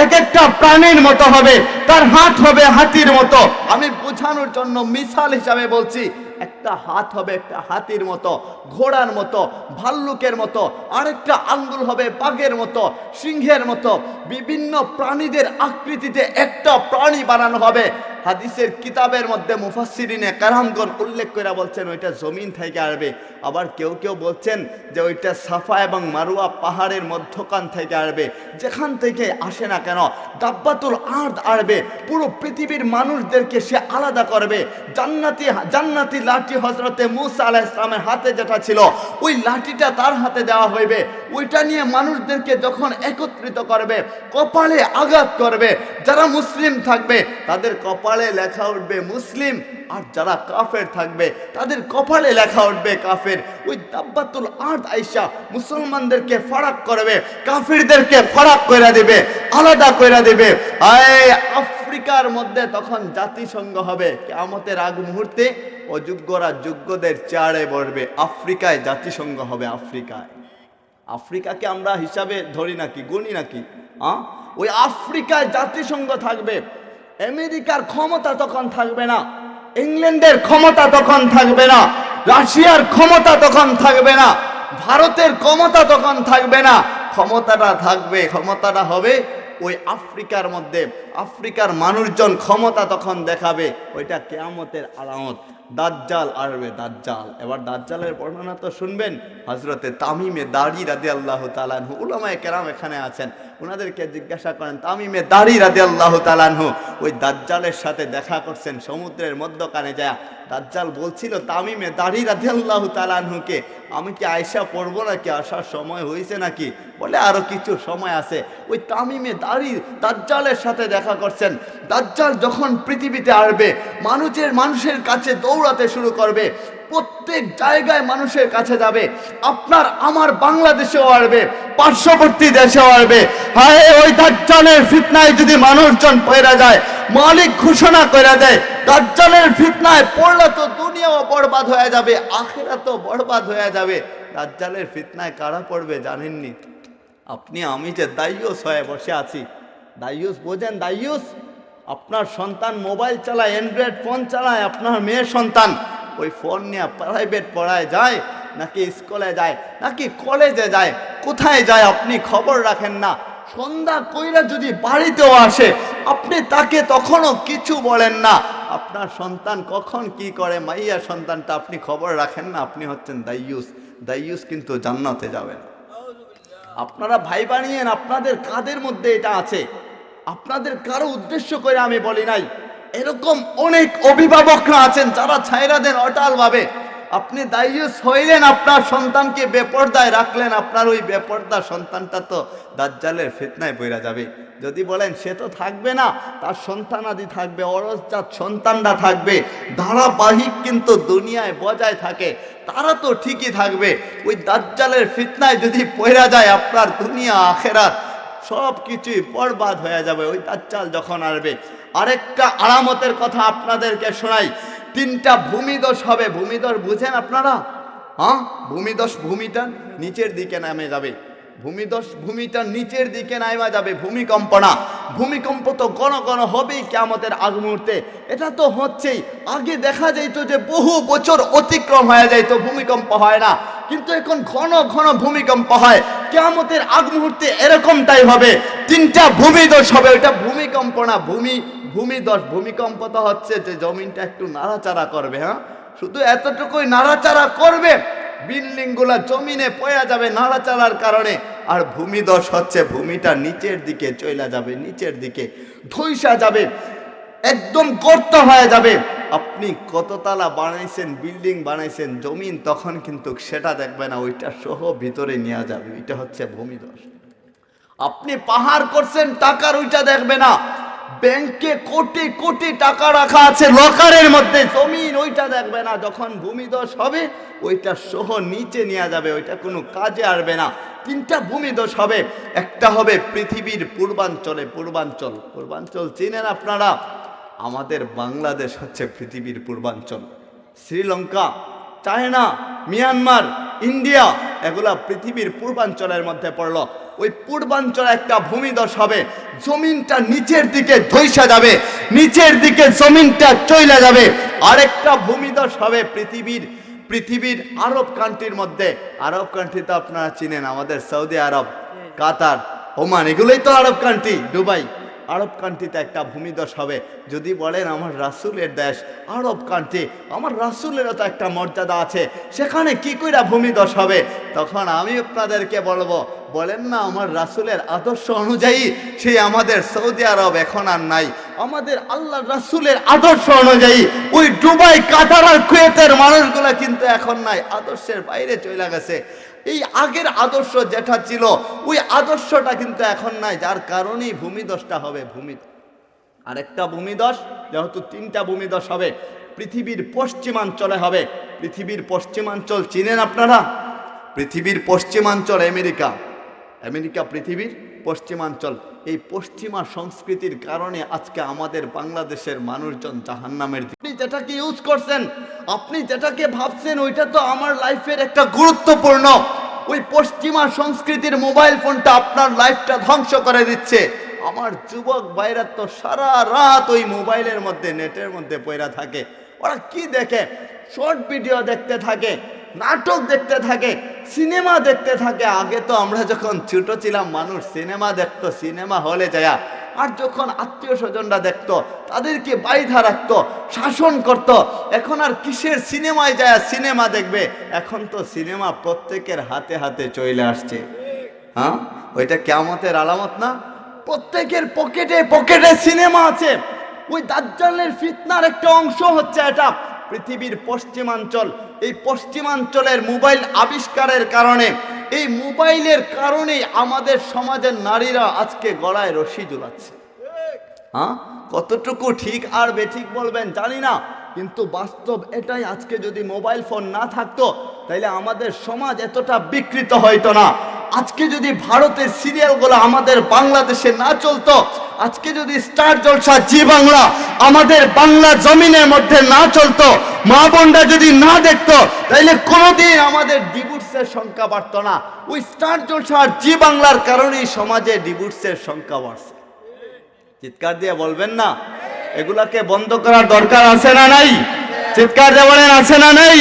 এক একটা প্রাণীর মতো হবে, তার হাত হবে হাতির মতো। আমি বোঝানোর জন্য মিসাল হিসাবে বলছি, একটা হাত হবে একটা হাতির মতো, ঘোড়ার মতো, ভাল্লুকের মতো, আরেকটা আঙ্গুল হবে বাঘের মতো, সিংহের মতো। বিভিন্ন প্রাণীদের আকৃতিতে একটা প্রাণী বানানো হবে। হাদিসের কিতাবের মধ্যে মুফাসসিরিনে কারামগণ উল্লেখ করে বলছেন ওইটা জমিন থেকে আসবে। আবার কেউ কেউ বলছেন যে ওইটা সাফা এবং মারুয়া পাহাড়ের মধ্যখান থেকে আসবে। যেখান থেকে আসে না কেন, দাব্বাতুল আরদ আসবে, পুরো পৃথিবীর মানুষদেরকে সে আলাদা করবে। জান্নাতি লাঠি হযরতে মূসা আলাইহিস সালামের হাতে যেটা ছিল, ওই লাঠিটা তার হাতে দেওয়া হইবে। ওইটা নিয়ে মানুষদেরকে যখন একত্রিত করবে, কপালে আঘাত করবে। যারা মুসলিম থাকবে তাদের কপালে লেখা উঠবে মুসলিম, আর যারা কাফের থাকবে তাদের কপালে লেখা উঠবে কাফের। ওই দাব্বাতুল আরদ আইসা মুসলমানদেরকে ফারাক করবে, কাফিরদেরকে ফারাক করে দিবে, আলাদা করে দিবে। আফ্রিকার মধ্যে তখন জাতিসংঘ হবে। কিয়ামতের আগ মুহূর্তে অযোগ্যরা যোগ্যদের চেয়ারে বসবে। আফ্রিকায় জাতিসংঘ হবে। আফ্রিকাকে আমরা হিসাবে ধরি নাকি, গুনি নাকি? ওই আফ্রিকায় জাতিসংঘ থাকবে। আমেরিকার ক্ষমতা তখন থাকবে না, ইংল্যান্ডের ক্ষমতা তখন থাকবে না, রাশিয়ার ক্ষমতা তখন থাকবে না, ভারতের ক্ষমতা তখন থাকবে না। ক্ষমতাটা থাকবে, ক্ষমতাটা হবে ওই আফ্রিকার মধ্যে। আফ্রিকার মানুষজন ক্ষমতা তখন দেখাবে। ওইটা কিয়ামতের আলামত। দাজ্জাল আসবে, দাজ্জাল। এবার দাজ্জালের বর্ণনা তো শুনবেন। হযরতে তামিমে দারি রাদিয়াল্লাহু তাআলা আনহু, উলামায়ে কেরাম এখানে আছেন, ওনাদেরকে জিজ্ঞাসা করেন তামিমে দাড়ি রাদিয়াল্লাহু তাআলা আনহু ওই দাজ্জালের সাথে দেখা করছেন সমুদ্রের মধ্যখানে যায়। দাজ্জাল বলছিল তামিমে দাড়ি রাদিয়াল্লাহু তাআলা আনহুকে, আমি কি আয়েশা পড়বো নাকি, আসার সময় হয়েছে নাকি? বলে আরো কিছু সময় আছে। ওই তামিমে দাড়ি দাজ্জালের সাথে দেখা করছেন। দাজ্জাল যখন পৃথিবীতে আসবে মানুষের কাছে দৌড়াতে শুরু করবে, প্রত্যেক জায়গায় মানুষের কাছে যাবে। আপনার আমার বাংলাদেশেও আসবে, পার্শ্ববর্তী দেশেও আসবে। হায় ওই দাজ্জালের ফিতনায় যদি মানুষজন পড়ে যায়, মালিক ঘোষণা করে দেয় দাজ্জালের ফিতনায় পড়লে তো দুনিয়াও বরবাদ হয়ে যাবে, আখিরাতও বরবাদ হয়ে যাবে। দাজ্জালের ফিতনায় কারা পড়বে জানেননি? আপনি আমি যে দাইয়ুস হয়ে বসে আছি। দাইয়ুস বোঝেন? দাইয়ুস আপনার সন্তান মোবাইল চালায়, অ্যান্ড্রয়েড ফোন চালায়, আপনার মেয়ের সন্তান ওই ফোন নিয়ে প্রাইভেট পড়ায় যায়, নাকি স্কুলে যায়, নাকি কলেজে যায়, কোথায় যায় আপনি খবর রাখেন না। সন্ধ্যা কইরা যদি বাড়িতেও আসে আপনি তাকে তখনও কিছু বলেন না। আপনার সন্তান কখন কি করে, মাইয়া সন্তানটা আপনি খবর রাখেন না। আপনি হচ্ছেন দাইয়ুস। দাইয়ুস কিন্তু জান্নাতে যাবেন। আপনারা ভাই বানিয়েন, আপনাদের কাদের মধ্যে এটা আছে, আপনাদের কারো উদ্দেশ্য করে আমি বলি নাই। এরকম অনেক অভিভাবকরা আছেন যারা ছাইরা দেন অটাল ভাবে। আপনি দাইয়ুস হইলেন, আপনার সন্তানকে বেপরদায় রাখলেন, আপনার ওই বেপরদা সন্তানটা তো দাজ্জালের ফিতনায় পইরা যাবে। যদি বলেন সে তো থাকবে না, তার সন্তানাদি থাকবে, অরসজাত সন্তানরা থাকবে, ধারাবাহিক কিন্তু দুনিয়ায় বজায় থাকে, তারা তো ঠিকই থাকবে। ওই দাজ্জালের ফিতনায় যদি পইরা যায় আপনার দুনিয়া আখেরাত সব কিছুই বরবাদ হয়ে যাবে ওই দাজ্জাল যখন আসবে। আরেকটা আলামতের কথা আপনাদেরকে শোনাই। 3টা ভূমিদশ হবে। ভূমিদশ বুঝেন আপনারা? হ্যাঁ, ভূমিদশ, ভূমিটা নিচের দিকে নামে যাবে। ভূমিদশ, ভূমিটা নিচের দিকে নামা যাবে। ভূমিকম্প না, ভূমিকম্প তো ঘন ঘন হবেই কিয়ামতের আগ মুহূর্তে। এটা তো হচ্ছেই। আগে দেখা যাইতো যে বহু বছর অতিক্রম হয়ে যাইতো, ভূমিকম্প হয় না, কিন্তু এখন ঘন ঘন ভূমিকম্প হয়। কিয়ামতের আগ মুহূর্তে এরকমটাই হবে। 3টা ভূমিদশ হবে। ওইটা ভূমিকম্প না, ভূমিদশ। ভূমিকম্প তো হচ্ছে যে জমিনটা একটু নাড়াচাড়া করবে। হ্যাঁ, শুধু এতটুকুই নাড়াচাড়া করবে, বিল্ডিং গুলা জমিনে পড়ে যাবে নাড়াচাড়ার কারণে। আর ভূমিদশ হচ্ছে ভূমিটা নিচের দিকে চলে যাবে, নিচের দিকে ধইসা যাবে, একদম গর্ত হয়ে যাবে। আপনি কততলা বানাইছেন, বিল্ডিং বানাইছেন, জমিন তখন কিন্তু সেটা দেখবে না, ওইটা সহ ভিতরে নিয়ে যাবে। ওইটা হচ্ছে ভূমিদশ। আপনি পাহাড় করছেন, টাকার ওইটা দেখবে না, ব্যাংকে কোটি কোটি টাকা রাখা আছে লকারের মধ্যে, জমিন ওইটা দেখবে না। যখন ভূমিদশ হবে ওইটা সহ নিচে নিয়ে যাবে, ওইটা কোনো কাজে আসবে না। 3টা ভূমিদশ হবে। একটা হবে পৃথিবীর পূর্বাঞ্চলে। পূর্বাঞ্চল, পূর্বাঞ্চল চিনেন আপনারা? আমাদের বাংলাদেশ হচ্ছে পৃথিবীর পূর্বাঞ্চল। শ্রীলঙ্কা, চায়না, মিয়ানমার, ইন্ডিয়া, এগুলা পৃথিবীর পূর্বাঞ্চলের মধ্যে পড়লো। ওই পূর্বাঞ্চলে একটা ভূমিদশ হবে, জমিনটা নিচের দিকে ধইসা যাবে, নিচের দিকে জমিনটা চইলা যাবে। আরেকটা ভূমিদশ হবে পৃথিবীর আরব কান্ট্রির মধ্যে। আরব কান্ট্রি তো আপনারা চিনেন, আমাদের সৌদি আরব, কাতার, ওমান, এগুলোই তো আরব কান্ট্রি, দুবাই। আরব কান্ট্রিতে একটা ভূমিদশ হবে। যদি বলেন আমার রাসূলের দেশ আরব কান্ট্রি, আমার রাসূলেরও তো একটা মর্যাদা আছে, সেখানে কি কইরা ভূমিদশ হবে? তখন আমি আপনাদেরকে বলবো, বলেন না আমার রাসূলের আদর্শ অনুযায়ী সেই আমাদের সৌদি আরব এখন আর নাই। আমাদের আল্লাহ রাসূলের আদর্শ অনুযায়ী ওই দুবাই, কাতার আর কুয়েতের মানুষগুলা কিন্তু এখন নাই, আদর্শের বাইরে চলে গেছে। এই আগের আদর্শ যেটা ছিল ওই আদর্শটা কিন্তু এখন নাই, যার কারণেই ভূমিদশটা হবে। আরেকটা ভূমিদশ, যেহেতু 3টা ভূমিদশ হবে, পৃথিবীর পশ্চিমাঞ্চলে হবে। পৃথিবীর পশ্চিমাঞ্চল চিনেন আপনারা? পৃথিবীর পশ্চিমাঞ্চল আমেরিকা। আমেরিকা পৃথিবীর পশ্চিমাঞ্চল। এই পশ্চিমা সংস্কৃতির কারণে আজকে আমাদের বাংলাদেশের মানুষজন জাহান্নামের দিকে। আপনি যেটাকে ইউজ করছেন, আপনি যেটাকে ভাবছেন, ওইটা তো আমার লাইফের একটা গুরুত্বপূর্ণ। ওই পশ্চিমা সংস্কৃতির মোবাইল ফোনটা আপনার লাইফটা ধ্বংস করে দিচ্ছে। আমার যুবক ভাইরা তো সারা রাত ওই মোবাইলের মধ্যে, নেটের মধ্যে পড়া থাকে। ওরা কি দেখে? শর্ট ভিডিও দেখতে থাকে, নাটক দেখতে থাকে, সিনেমা দেখতে থাকে। আগে তো আমরা যখন ছোট ছিলাম মানুষ সিনেমা দেখতো, সিনেমা হলে যায়। আর যখন আত্মীয় স্বজনরা দেখতো তাদেরকে বাইধা রাখতো, শাসন করত। এখন আর কিসের সিনেমায় যায় সিনেমা দেখবে? এখন তো সিনেমা প্রত্যেকের হাতে হাতে চলে আসছে। হ্যাঁ, ওইটা কিয়ামতের আলামত না? প্রত্যেকের পকেটে পকেটে সিনেমা আছে। ওই দাজ্জালের ফিতনার একটা অংশ হচ্ছে এটা। পৃথিবীর পশ্চিমাঞ্চল, এই পশ্চিমাঞ্চলের মোবাইল আবিষ্কারের কারণে, এই মোবাইলের কারণেই আমাদের সমাজের নারীরা আজকে গলায় রশি ঝুলাচ্ছে। হ্যাঁ, কতটুকু ঠিক আর বেঠিক বলবেন জানি না, কিন্তু বাস্তব এটাই। আজকে যদি মোবাইল ফোন না থাকতো তাইলে আমাদের সমাজ এতটা বিকৃত হইতো না। আজকে যদি ভারতের সিরিয়ালগুলো আমাদের বাংলাদেশে না চলতো, আজকে যদি স্টার জলসা জি বাংলা আমাদের বাংলা জমিনের মধ্যে না চলতো, মা বোনরা যদি না দেখতো, তাইলে কোনোদিন আমাদের ডিভোর্সের সংখ্যা বাড়তো না। ওই স্টার জলসা আর জি বাংলার কারণেই সমাজে ডিভোর্সের সংখ্যা বাড়ছে। চিৎকার দিয়ে বলবেন না এগুলাকে বন্ধ করার দরকার আছে না নাই? চিৎকার দিয়ে বলেন আছে না নাই?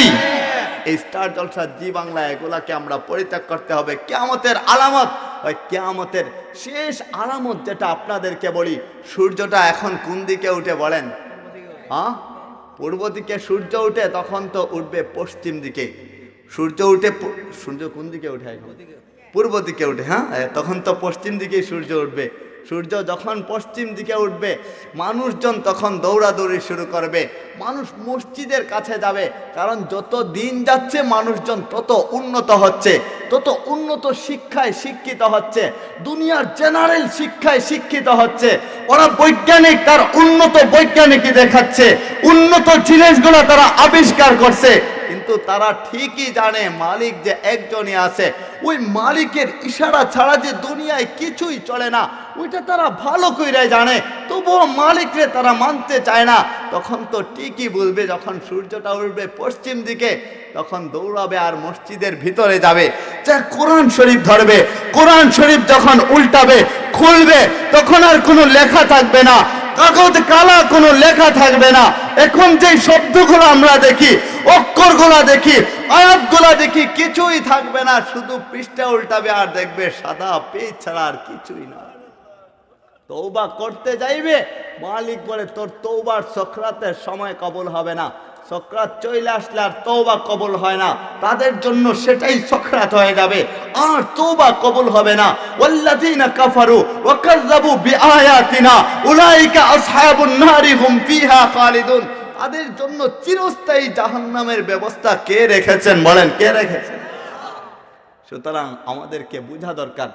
এই স্টার জলসা জি বাংলা এগুলাকে আমরা পরিত্যাগ করতে হবে। কিয়ামতের আলামত, ওই কিয়ামতের শেষ আলামত যেটা আপনাদেরকে বলি, সূর্যটা এখন কোন দিকে উঠে বলেন? হ্যাঁ, পূর্ব দিকে সূর্য উঠে, তখন তো উঠবে পশ্চিম দিকে। সূর্য উঠে, সূর্য কোন দিকে উঠে? এখন পূর্ব দিকে উঠে। হ্যাঁ, তখন তো পশ্চিম দিকেই সূর্য উঠবে। সূর্য যখন পশ্চিম দিকে উঠবে, মানুষজন তখন দৌড়াদৌড়ি শুরু করবে। মানুষ মসজিদের কাছে যাবে, কারণ যত দিন যাচ্ছে মানুষজন তত উন্নত হচ্ছে, তত উন্নত শিক্ষায় শিক্ষিত হচ্ছে, দুনিয়ার জেনারেল শিক্ষায় শিক্ষিত হচ্ছে। ওরা বৈজ্ঞানিক, তার উন্নত বৈজ্ঞানিকই দেখাচ্ছে, উন্নত জিনিসগুলো তারা আবিষ্কার করছে। কিন্তু তারা ঠিকই জানে মালিক যে একজনই আছে। ওই মালিকের ইশারা ছাড়া যে দুনিয়ায় কিছুই চলে না, ওইটা তারা ভালো করে জানে, তবুও মালিকরে তারা মানতে চায় না। তখন তো ঠিকই বলবে, যখন সূর্যটা উঠবে পশ্চিম দিকে, তখন দৌড়াবে আর মসজিদের ভিতরে যাবে, যা কোরআন শরীফ ধরবে। কোরআন শরীফ যখন উল্টাবে, খুলবে, তখন আর কোনো লেখা থাকবে না, কাগজ কালা কোনো লেখা থাকবে না। এখন যে শব্দগুলো আমরা দেখি, অক্ষরগুলো দেখি, আয়াতগুলো দেখি, কিছুই থাকবে না, শুধু পৃষ্ঠা উল্টাবে আর দেখবে সাদা পেজ ছাড়া আর কিছুই না। তওবা করতে যাইবে, মালিক বলে তোর তওবার সক্রাতের সময় কবুল হবে না। সক্রাত চলে আসলে আর তওবা কবুল হয় না, তাদের জন্য সেটাই সক্রাত হয়ে যাবে, আর তওবা কবুল হবে না। ওয়াল্লাযীনা কাফারু ওয়া কাযযাবু বিআয়াতিনা উলাইকা আসহাবুন নারি হুম ফিহা খালিদুন। তাদের জন্য চিরস্থায়ী জাহান্নামের ব্যবস্থা কে রেখেছেন? বলেন, কে রেখেছেন? সুতরাং আমাদেরকে বোঝা দরকার,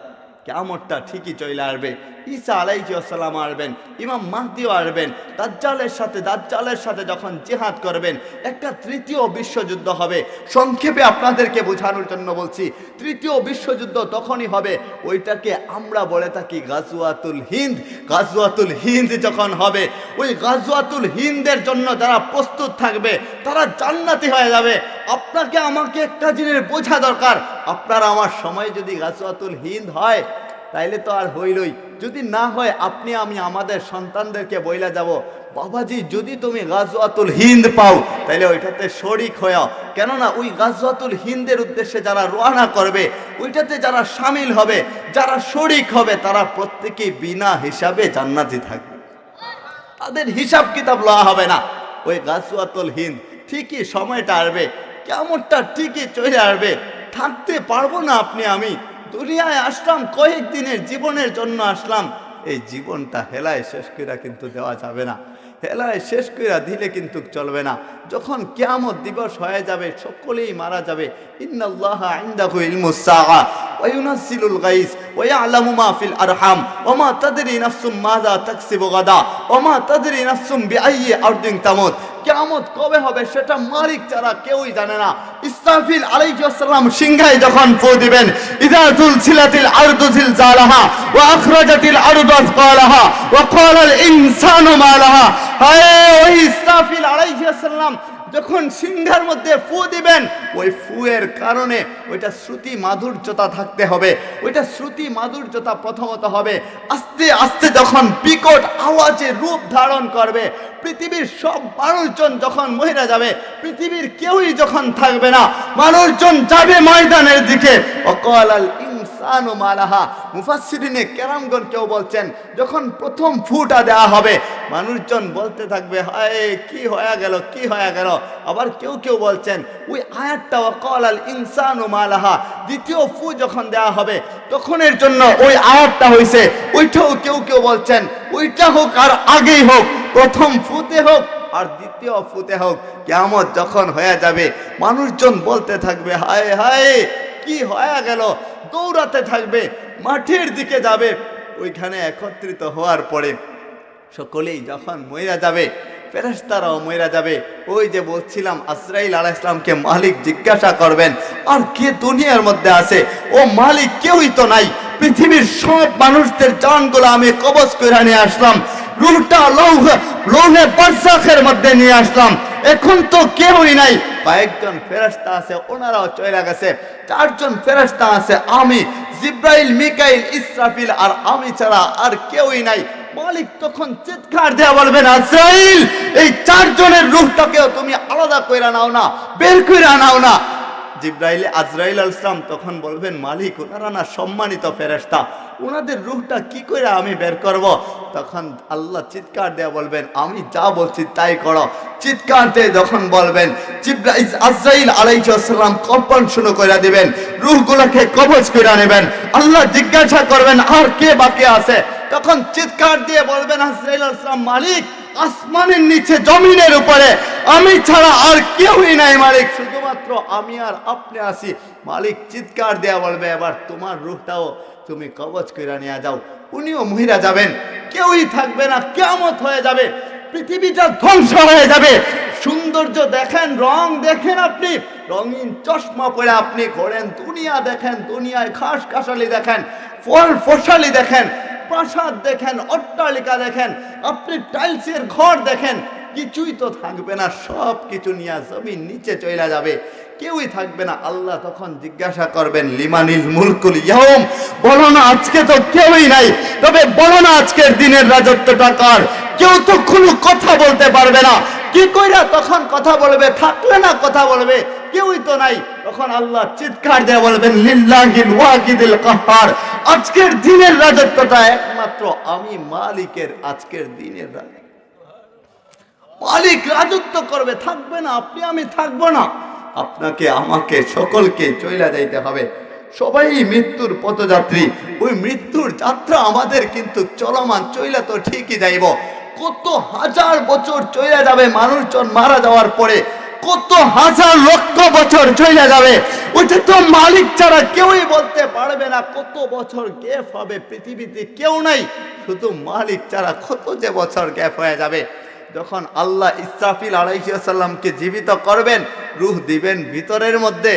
কিয়ামতটা ঠিকই চলে আসবে। ঈসা আলাইহিস সালাম আসবেন, ইমাম মাহদিও আসবেন, দাজ্জালের সাথে যখন জিহাদ করবেন, একটা তৃতীয় বিশ্বযুদ্ধ হবে। সংক্ষেপে আপনাদেরকে বোঝানোর জন্য বলছি, তৃতীয় বিশ্বযুদ্ধ তখনই হবে, ওইটাকে আমরা বলে থাকি গাজওয়াতুল হিন্দ। গাজওয়াতুল হিন্দ যখন হবে, ওই গাজওয়াতুল হিন্দের জন্য যারা প্রস্তুত থাকবে তারা জান্নাতি হয়ে যাবে। আপনাকে আমাকে একটা জিনিস বোঝা দরকার, আপনার আমার সময় যদি গাজওয়াতুল হিন্দ হয় তাইলে তো আর হইলই, যদি না হয় আপনি আমি আমাদের সন্তানদেরকে বইলা যাব, বাবাজি যদি তুমি গাজওয়াতুল হিন্দ পাও তাইলে ওইটাতে শরিক হও। কেননা ওই গাজওয়াতুল হিন্দের উদ্দেশ্যে যারা রওনা করবে, ওইটাতে যারা শামিল হবে, যারা শরিক হবে, তারা প্রত্যেকেই বিনা হিসাবে জান্নাতি থাকবে, তাদের হিসাব কিতাব লওয়া হবে না। ওই গাজওয়াতুল হিন্দ ঠিকই সময়টা আসবে, কিয়ামতটা ঠিকই চলে আসবে, থাকতে পারবো না আপনি আমি। দুনিয়ায় আসলাম কয়েকদিনের জীবনের জন্য আসলাম, এই জীবনটা হেলায় শেষ কইরা কিন্তু দেওয়া যাবে না, হেলায় শেষ কইরা দিলে কিন্তু চলবে না। যখন কিয়ামত দিবস হয়ে যাবে, সকলেই মারা যাবে। ইন্নাল্লাহা ইনদাহু ইলমুস সাআ ওয়া ইউনাজ্জিলুল গায়স ওয়া ইয়ালামু মা ফিল আরহাম ওয়া মা তাদরি নাফসুম মাযা তাকসিবু গাদা ওয়া মা তাদরি নাফসুম বিআইয়ি আরদিন তামুত। কিয়ামত কবে হবে সেটা মালিক ছাড়া কেউই জানে না। ইসরাফিল আলাইহিস সালাম সিংহায় যখন ফু দিবেন, ইযা যুলসিলাতিল আরদু জিলজালাহা ওয়া আখরাজাতিল আরদু আসকালাহা ওয়া ক্বালাল ইনসানু মা লাহা। হায় ওই ইসরাফিল আলাইহিস সালাম যখন সিংহার মধ্যে ফু দিবেন, ওই ফুয়ের কারণে ওইটা শ্রুতি মাধুর্যতা থাকতে হবে, ওইটা শ্রুতি মাধুর্যতা প্রথমত হবে। আস্তে আস্তে যখন বিকট আওয়াজে রূপ ধারণ করবে, পৃথিবীর সব মানুষজন যখন মহিলা যাবে, পৃথিবীর কেউই যখন থাকবে না, মানুষজন যাবে ময়দানের দিকে। ওয়াকালাল ইনসানু মা লাহা, মুফাসসিরিনে কেরামগণ কেউ বলছেন যখন প্রথম ফুটা দেওয়া হবে মানুষজন বলতে থাকবে হায় কি হয়ে গেল কি হয়ে গেল। আবার কেউ কেউ বলছেন ওই আয়াতটা ওয়াকালাল ইনসানু মালাহা, দ্বিতীয় ফু যখন দেওয়া হবে তখনের জন্য ওই আয়াতটা হইছে। ওইটাও কেউ কেউ বলছেন ওইটা হোক আর আগেই হোক, প্রথম ফুতে হোক আর দ্বিতীয় ফুতে হোক, কিয়ামত যখন হয়ে যাবে মানুষজন বলতে থাকবে হায় হায় কি হয়ে গেল, দৌড়াতে থাকবে, মাঠের দিকে যাবে। ওইখানে একত্রিত হওয়ার পরে সকলেই যখন মইরা যাবে, ফেরেশতারাও মইরা যাবে। ওই যে বলছিলাম আজরাইল আলাইহিস সালামকে মালিক জিজ্ঞাসা করবেন আর কে দুনিয়ার মধ্যে আছে, ও মালিক কেউই তো নাই, পৃথিবীর সব মানুষদের জানগুলো আমি কবজ করে নিয়ে আসলাম, রূহটা লৌহে বারজাখের মধ্যে নিয়ে আসলাম, এখন তো কেউই নাই। কয়েকজন ফেরেশতা আছে ওনারাও চলে গেছে, চারজন ফেরেশতা আছে, আমি জিব্রাইল মিকাইল ইসরাফিল আর আমি ছাড়া আর কেউই নাই। মালিক তখন চিৎকার দেয়া বলবেন আজরাইল এই চারজনের রূহটাকেও তুমি আলাদা কইরা নাও না, বের কইরা নাও না। জিব্রাইল আজরাইল আলাইহিস সালাম তখন বলবেন মালিক ওনারা না সম্মানিত ফেরেশতা, ওনাদের রূহটা কি করে আমি বের করব? তখন আল্লাহ চিৎকার দেয়া বলবেন আমি যা বলছি তাই করো। চিৎকার দিয়ে যখন বলবেন জিব্রাইল আজরাইল আলাইহিস সালাম কম্পন শুরু করে দিবেন, রূহগুলোকে কবজ করে নেবেন। আল্লাহ জিজ্ঞাসা করবেন আর কে বাকি আছে? তখন চিৎকার দিয়ে বলবেন আজরাইল আলাইহিস সালাম মালিক আসমানের নিচে জমিনের উপরে আমি ছাড়া আর কেউই নাই মালিক, শুধুমাত্র আমি আর আপনি আছি। মালিক চিৎকার দেয়া বলবে এবার তোমার রূহটাও তুমি কবজ করে নিয়ে যাও। উনিও মহিরা যাবেন, কেউই থাকবে না, কিয়ামত হয়ে যাবে, পৃথিবীটা ধ্বংস হয়ে যাবে। সৌন্দর্য দেখেন, রং দেখেন, আপনি রঙিন চশমা পরে আপনি ঘোরেন, দুনিয়া দেখেন, দুনিয়ায় খাস কাশালি দেখেন, ফল ফসলি দেখেন, প্রাসাদ দেখেন, অট্টালিকা দেখেন, আপনি টাইলসের ঘর দেখেন, কিছুই তো থাকবে না, সব কিছু নিয়ে জমিন নিচে চলে যাবে, কেউই থাকবে না। আল্লাহ তখন জিজ্ঞাসা করবেন লিমানিল মুলকুল ইয়াউম, বলো না আজকে তো কেউই নাই, তবে বলো না আজকের দিনের রাজত্বটা কার? কেউ তো কোনো কথা বলতে পারবে না, কি কইরা তখন কথা বলবে? থাকলে না কথা বলবে, কেউই তো নাই। তখন আল্লাহ চিৎকার দিয়ে বলবেন লিল্লাহিল ওয়াহিদিল কাহ্হার, আজকের দিনের রাজত্বটা একমাত্র আমি মালিকের, আজকের দিনের মালিক রাজত্ব করবে, থাকবে না, আপনি আমি থাকবো না, আপনাকে আমাকে সকলকে চইলা যাইতে হবে। সবাই মৃত্যুর পথযাত্রী, ওই মৃত্যুর যাত্রা আমাদের কিন্তু চলমান, চইলা তো ঠিকই যাইব। কত হাজার বছর চইলা যাবে মানুষজন মারা যাওয়ার পরে, কত হাজার লক্ষ বছর চইলা যাবে, ওইটা তো মালিক ছাড়া কেউই বলতে পারবে না। কত বছর গ্যাপ হবে পৃথিবীতে কেউ নাই, শুধু মালিক ছাড়া কত যে বছর গ্যাপ হয়ে যাবে। যখন আল্লাহ ইসরাফিল আলাইহিস সালামকে জীবিত করবেন, রূহ দিবেন ভিতরের মধ্যে,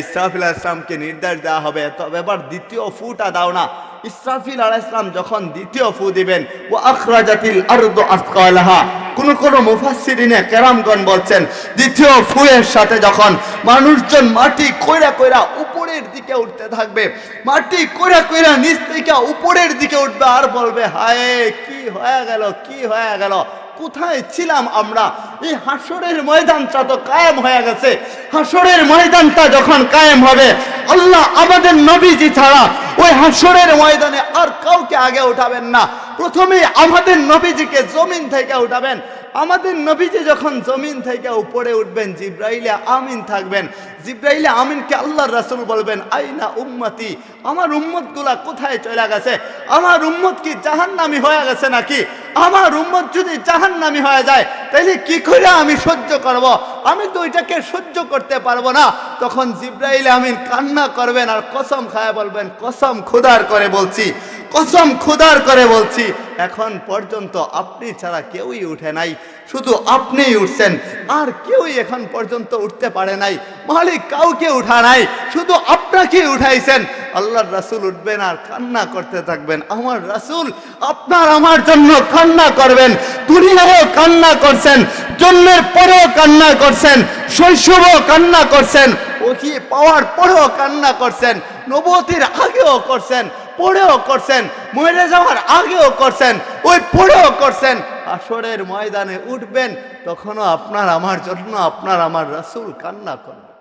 ইসরাফিল আলাইহিস সালামকে নির্দেশ দেওয়া হবে তবে এবার দ্বিতীয় ফুটা দাও না। ইসরাফিল আলাইহিস সালাম যখন দ্বিতীয় ফু দিবেন, ওয়া আখরাজাতিল আরদু আসকালাহা, কোন মুফাসসিরিনে কেরামগণ বলছেন দ্বিতীয় ফুয়ের সাথে যখন মানুষজন মাটি কইরা কইরা উপরের দিকে উঠতে থাকবে, মাটি কইরা কইরা নিচ থেকে উপরের দিকে উঠবে আর বলবে হায় কি হয়ে গেল, কি হয়ে গেল, কোথায় ছিলাম আমরা? এই হাসরের ময়দানটা তো কায়েম হয়ে গেছে। হাসরের ময়দানটা যখন কায়েম হবে, আল্লাহ আমাদের নবীজি ছাড়া ওই হাসরের ময়দানে আর কাউকে আগে উঠাবেন না। প্রথমে আমাদের নবীজিকে জমিন থেকে উঠাবেন। আমাদের নবীজি যখন জমিন থেকে উপরে উঠবেন, জিব্রাইলে আমিন থাকবেন। জিব্রাইলে আমিনকে আল্লাহর রাসূল বলবেন আইনা উম্মতি, আমার উম্মতগুলা কোথায় চলে গেছে? আমার উম্মত কি জাহান্নামী হয়ে গেছে নাকি? আমার উম্মত যদি জাহান্নামী হয়ে যায় তাহলে কি করে আমি সহ্য করব? আমি তো ওইটাকে সহ্য করতে পারবো না। তখন জিব্রাইল আমিন কান্না করবেন আর কসম খায় বলবেন কসম খোদার করে বলছি, কসম খোদার করে বলছি, এখন পর্যন্ত আপনি ছাড়া কেউই উঠে নাই, শুধু আপনিই উঠছেন, আর কেউই এখন পর্যন্ত উঠতে পারে নাই। মালিক কাউকে উঠা নাই, শুধু আপনাকেই উঠাইছেন। আল্লাহর রাসূল উঠবেন আর কান্না করতে থাকবেন, আমার রাসূল আপনার আমার জন্য কান্না করবেন। দুনিয়ায়ও কান্না করছেন, জন্মের পরেও কান্না করছেন, শৈশবেও কান্না করছেন, ওহি পাওয়ার পরেও কান্না করছেন, নবুয়তের আগেও করছেন, পরেও করছেন, মরে যাওয়ার আগেও করছেন, ওই পরেও করছেন। হাসরের ময়দানে উঠবেন, তখনও আপনার আমার জন্য আপনার আমার রাসূল কান্না করবেন।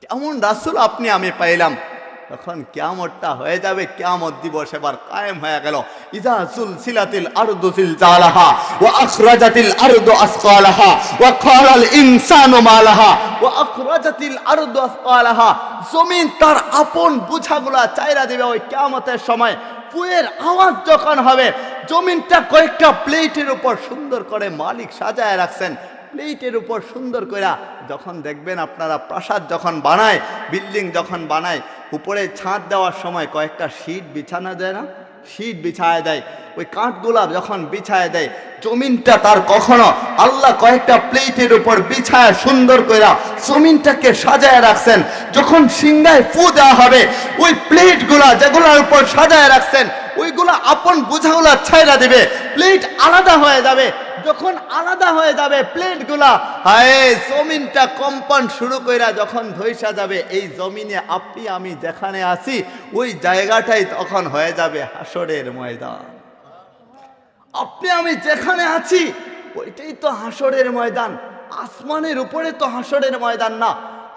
কেমন রাসূল আপনি আমি পাইলাম? তখন কিয়ামতটা হয়ে যাবে, কিয়ামত দিবস এবার কায়েম হয়ে গেল। ইযা সুলসিলাতিল আরদু জিলজালাহা ওয়া আখরাজাতিল আরদু আসকালাহা ওয়া ক্বালাল ইনসানু মা লাহা ওয়া আখরাজাতিল আরদু আসকালাহা। জমিন তার আপন বোঝাগুলা চাইরা দিবে ওই কিয়ামতের সময়। ফুয়ের আওয়াজ যখন হবে, জমিনটা কয়েকটা প্লেটের উপর সুন্দর করে মালিক সাজায় রাখছেন। প্লেটের উপর সুন্দর করে যখন দেখবেন আপনারা প্রাসাদ যখন বানায়, বিল্ডিং যখন বানায়, উপরে ছাদ দেওয়ার সময় কয়েকটা শীট বিছানো যায় না, শীট বিছায় দেয়। ওই কাঠগুলা যখন বিছায় দেয়, জমিনটা তার কখনো আল্লাহ কয়েকটা প্লেটের উপর বিছায় সুন্দর করে জমিনটাকে সাজায় রাখছেন। যখন সিংহায় ফু দেওয়া হবে, ওই প্লেটগুলা যেগুলোর উপর সাজায় রাখছেন ওইগুলা আপন বোঝাগুলা ছাইরা দিবে, প্লেট আলাদা হয়ে যাবে। যখন আলাদা হয়ে যাবে প্লেটগুলা, হায় জমিনটা কম্পন শুরু কইরা যখন ধইসা যাবে, এই জমিনে আপনি আমি যেখানে আছি ওই জায়গাটাই তখন হয়ে যাবে হাসরের ময়দান। আপনি আমি যেখানে আছি ওইটাই তো হাসরের ময়দান। আসমানের উপরে তো হাসরের ময়দান না,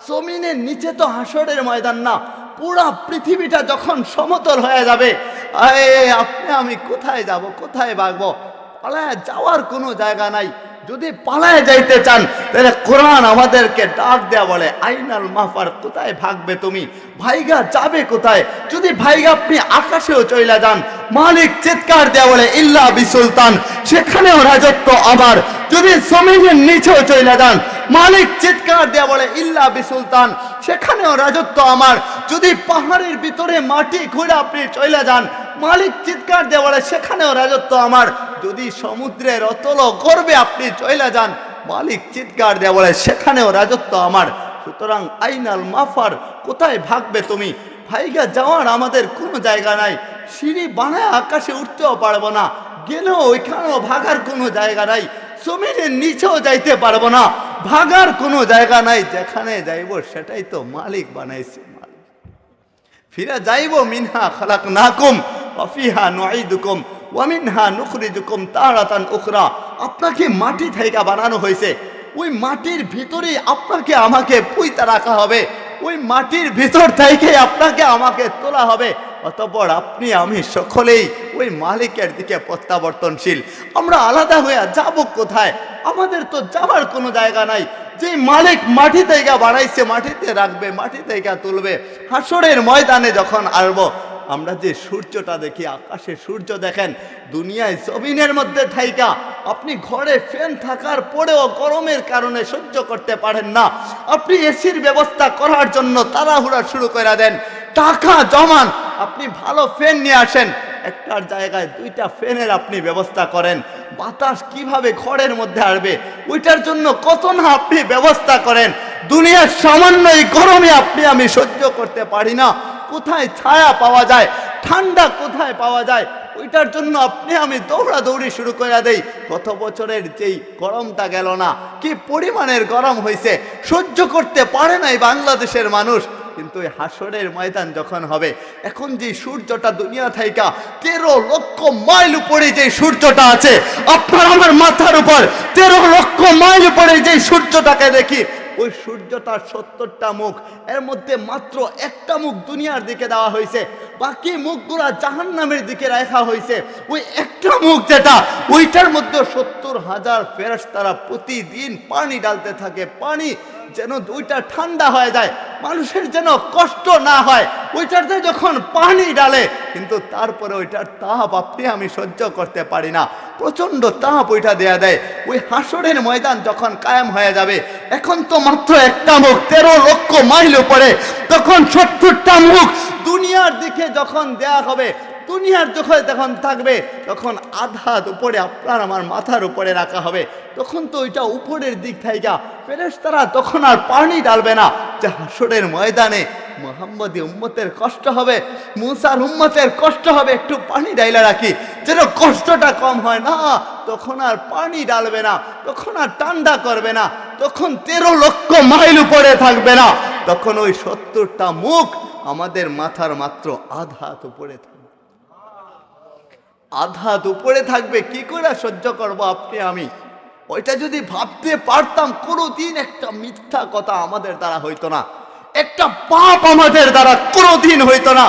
জমিনের নিচে তো হাসরের ময়দান না। পুরা পৃথিবীটা যখন সমতল হয়ে যাবে, আপনি আমি কোথায় যাব, কোথায় ভাগবো? পালায় যাওয়ার কোনো জায়গা নাই। যদি পালায় যাইতে চান তাহলে কোরআন আমাদেরকে ডাক দেয়া বলে, আইনাল মাফার, কোথায় ভাগবে তুমি, ভাইগা যাবে কোথায়? যদি ভাইগা আপনি আকাশেও চইলা যান, মালিক চিৎকার দেয়া বলে ইল্লা বিসুলতান, সেখানেও রাজত্ব আমার। যদি জমিনের নিচেও চইলা যান, মালিক চিৎকার দেয়া বলে ইল্লা বিসুলতান, সেখানেও রাজত্ব আমার। যদি পাহাড়ের ভিতরে মাটি খুঁড়ে আপনি চইলা যান, মালিক চিৎকার দেয়া বলে সেখানেও রাজত্ব আমার। যদি সমুদ্রের অতল গর্ভে আপনি চইলা যান, মালিক চিৎকার দেয়া বলে সেখানেও রাজত্ব আমার। সুতরাং আইনাল মাফার, কোথায় ভাগবে তুমি? ভাইগা যাওয়ার আমাদের কোনো জায়গা নাই। সিঁড়ি বানায় আকাশে উঠতেও পারবো না, গেলেও ওইখানেও ভাগার কোনো জায়গা নাই। জমিনের নিচেও যাইতে পারবো না, ভাগার কোনো জায়গা নাই। যেখানে যাইব সেটাই তো মালিক বানাইছে। মালিক ফিরা যাইব, মিনহা খালাকনাকুম ওয়া ফিহা নুঈদুকুম ওয়া মিনহা নুখরিজুকুম তারাতান উখরা। আপনাকে মাটি থেকে বানানো হয়েছে, ওই মাটির ভিতরেই আপনাকে আমাকে পুইতা রাখা হবে, ওই মাটির ভিতর থেকে আপনাকে আমাকে তোলা হবে। অতঃপর আপনি আমি সকলেই ওই মালিকের দিকে প্রত্যাবর্তনশীল। আমরা আলাদা হয়ে যাব কোথায়? আমাদের তো যাবার কোনো জায়গা নাই। যে মালিক মাটি থেকে বানাইছে, মাটিতে রাখবে, মাটি থেকে তুলবে। হাসরের ময়দানে যখন আসবো, আমরা যে সূর্যটা দেখি, আকাশে সূর্য দেখেন, দুনিয়ায় জমিনের মধ্যে থাইকা আপনি ঘরে ফ্যান থাকার পরেও গরমের কারণে সহ্য করতে পারেন না, আপনি এসির ব্যবস্থা করার জন্য তাড়াহুড়া শুরু করে দেন, টাকা জমান, আপনি ভালো ফ্যান নিয়ে আসেন, একটার জায়গায় দুইটা ফ্যানের আপনি ব্যবস্থা করেন। বাতাস কিভাবে ঘরের মধ্যে আসবে ওইটার জন্য কত না আপনি ব্যবস্থা করেন। দুনিয়ার সামান্য এই গরমে আপনি আমি সহ্য করতে পারি না। কোথায় ছায়া পাওয়া যায়, ঠান্ডা কোথায় পাওয়া যায়, ওইটার জন্য আপনি আমি দৌড়াদৌড়ি শুরু করে দেই। গত বছরের যেই গরমটা গেল না, কি পরিমাণের গরম হয়েছে, সহ্য করতে পারে নাই বাংলাদেশের মানুষ। কিন্তু এই হাসরের ময়দান যখন হবে, এখন যে সূর্যটা দুনিয়া থাইকা 13 লক্ষ মাইল উপরে যে সূর্যটা আছে, আপনার আমার মাথার উপর 13 লক্ষ মাইল উপরে যে সূর্যটাকে দেখি, ওই সূর্যটার 70টা মুখ, এর মধ্যে মাত্র একটা মুখ দুনিয়ার দিকে দেওয়া হয়েছে, বাকি মুখগুলা জাহান্নামের দিকে রাখা হয়েছে। ওই একটা মুখ যেটা, ওইটার মধ্যে 70,000 ফেরেশতারা প্রতিদিন পানি ডালতে থাকে। পানি যেন ওইটা ঠান্ডা হয়ে যায়, মানুষের যেন কষ্ট না হয়, ওইটাতে যখন পানি ডালে, কিন্তু তারপরে ওইটার তাপ আপনি আমি সহ্য করতে পারি না, প্রচন্ড তাপ ওইটা দেয়া দেয়। ওই হাসরের ময়দান যখন কায়েম হয়ে যাবে, এখন তো মাত্র একটা মুখ 13 লক্ষ মাইল উপরে, তখন 70টা মুখ দুনিয়ার দিকে যখন দেয়া হবে, দুনিয়ার যখন থাকবে, তখন আধা উপরে আপনার আমার মাথার উপরে রাখা হবে। তখন তো ওইটা উপরের দিক থেকে ফেরেশতারা তখন আর পানি ডালবে না। যে হাসরের ময়দানে মুহাম্মদী উম্মতের কষ্ট হবে, মুসার উম্মতের কষ্ট হবে, একটু পানি ডাইলা রাখি যেন কষ্টটা কম হয় না, তখন আর পানি ডালবে না, তখন আর ঠান্ডা করবে না, তখন 13 লক্ষ মাইল উপরে থাকবে না, তখন ওই 70টা মুখ আমাদের মাথার মাত্র আধা উপরে থাকবে। আধা উপরে থাকবে, কি করে সহ্য করবো আপনি আমি? ওইটা যদি ভাবতে পারতাম, কোনোদিন একটা মিথ্যা কথা আমাদের দ্বারা হইতো না। একটা পাপ আমাদের দ্বারা কোনোদিন হইতো না।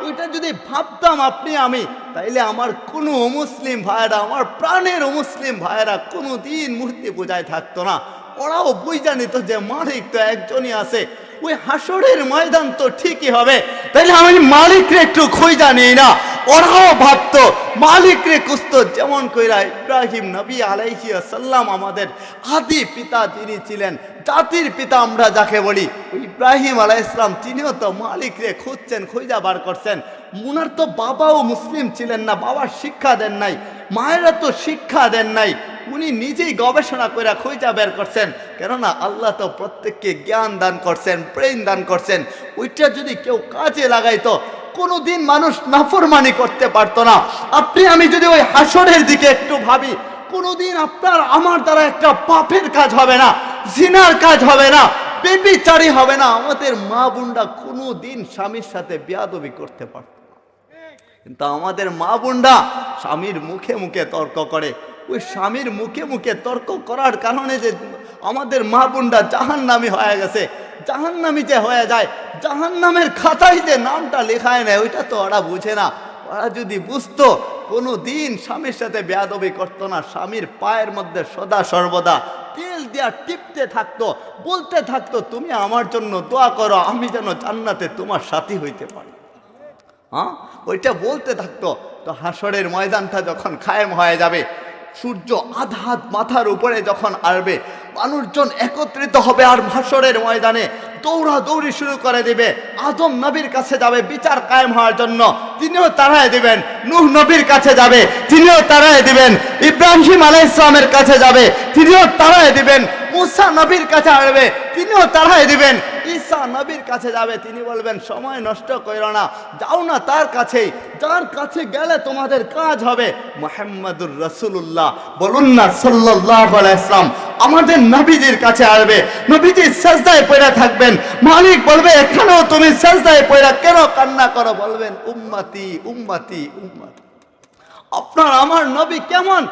ওইটা যদি ভাবতাম আপনি আমি, তাইলে আমার কোনো অমুসলিম ভাইয়েরা, আমার প্রাণের অমুসলিম ভাইয়েরা কোনোদিন মূর্তি পূজায় থাকতো না। ওরাও বুঝা নিত যে মালিক তো একজনই আছে, ওই হাসরের ময়দান তো ঠিকই হবে, তাইলে আমি মালিকরে একটু খুঁজা নিই না। ওরাও ভাবতো মালিকরে খুঁজতো, যেমন কইরা ইব্রাহিম নবী আলাইহিস সালাম আমাদের আদি পিতা যিনি ছিলেন, জাতির পিতা আমরা যাকে বলি, ইব্রাহিম আলাইহিস সালাম তিনিও তো মালিকরে খুঁজছেন, খুঁজা বার করছেন। উনার তো বাবাও মুসলিম ছিলেন না, বাবা শিক্ষা দেন নাই, মায়েরা তো শিক্ষা দেন নাই, উনি নিজেই গবেষণা করে খুঁজা বের করছেন। কেননা আল্লাহ তো প্রত্যেককে জ্ঞান দান করছেন, ব্রেইন দান করছেন, ওইটা যদি কেউ কাজে লাগাইতো কোনোদিন মানুষ নাফরমানি করতে পারতো না। আপনি আমি যদি ওই হাসরের দিকে একটু ভাবি, কোনোদিন আপনার আমার দ্বারা একটা পাপের কাজ হবে না, জিনার কাজ হবে না, বেবিচারী হবে না। আমাদের মা বোনরা কোনোদিন স্বামীর সাথে বেয়াদবি করতে পারত না, কিন্তু আমাদের মা বোনরা স্বামীর মুখে মুখে তর্ক করে। ওই স্বামীর মুখে মুখে তর্ক করার কারণে যে আমাদের মা বোনরা জাহান্নামী হয়ে গেছে, জাহান্নামী যে হয়ে যায়, জাহান্নামের খাতায় যে নামটা লেখায় নেয়, ওইটা তো ওরা বুঝে না। ওরা যদি বুঝতো কোনো দিন স্বামীর সাথে বেয়াদবি করতো না, স্বামীর পায়ের মধ্যে সদা সর্বদা তেল দিয়া টিপতে থাকতো, বলতে থাকতো তুমি আমার জন্য দোয়া করো, আমি যেন জান্নাতে তোমার সাথী হইতে পারি। হ্যাঁ, ওইটা বলতে থাকতো। তো হাসরের ময়দানটা যখন কায়েম হয়ে যাবে, সূর্য আধা হাত মাথার উপরে যখন আসবে, মানুষজন একত্রিত হবে আর হাসরের ময়দানে দৌড়াদৌড়ি শুরু করে দিবে। আদম নবীর কাছে যাবে বিচার কায়েম হওয়ার জন্য, তিনিও তাড়ায় দিবেন। নূহ নবীর কাছে যাবে, তিনিও তাড়ায় দিবেন। ইব্রাহিম আলাইহিস সালামের কাছে যাবে, তিনিও তাড়ায় দিবেন। মুসা নবীর কাছে আসবে, তিনিও তাড়ায় দিবেন। ঈসা নবীর কাছে যাবে, তিনি বলবেন সময় নষ্ট করো না, যাও না তার কাছেই, যার কাছে গেলে তোমাদের কাজ হবে। মুহাম্মাদুর রাসূলুল্লাহ বলুন না সাল্লাল্লাহু আলাইহি ওয়াসাল্লাম আমাদের নবীজির কাছে আসবে, নবীজি সিজদায় পড়ে থাকবেন। মালিক বলবে এখানেও তুমি সিজদায় পড়ে কেন কান্না করো? বলবেন উম্মতি উম্মতি উম্মতি। আপনার আমার নবী কেমন?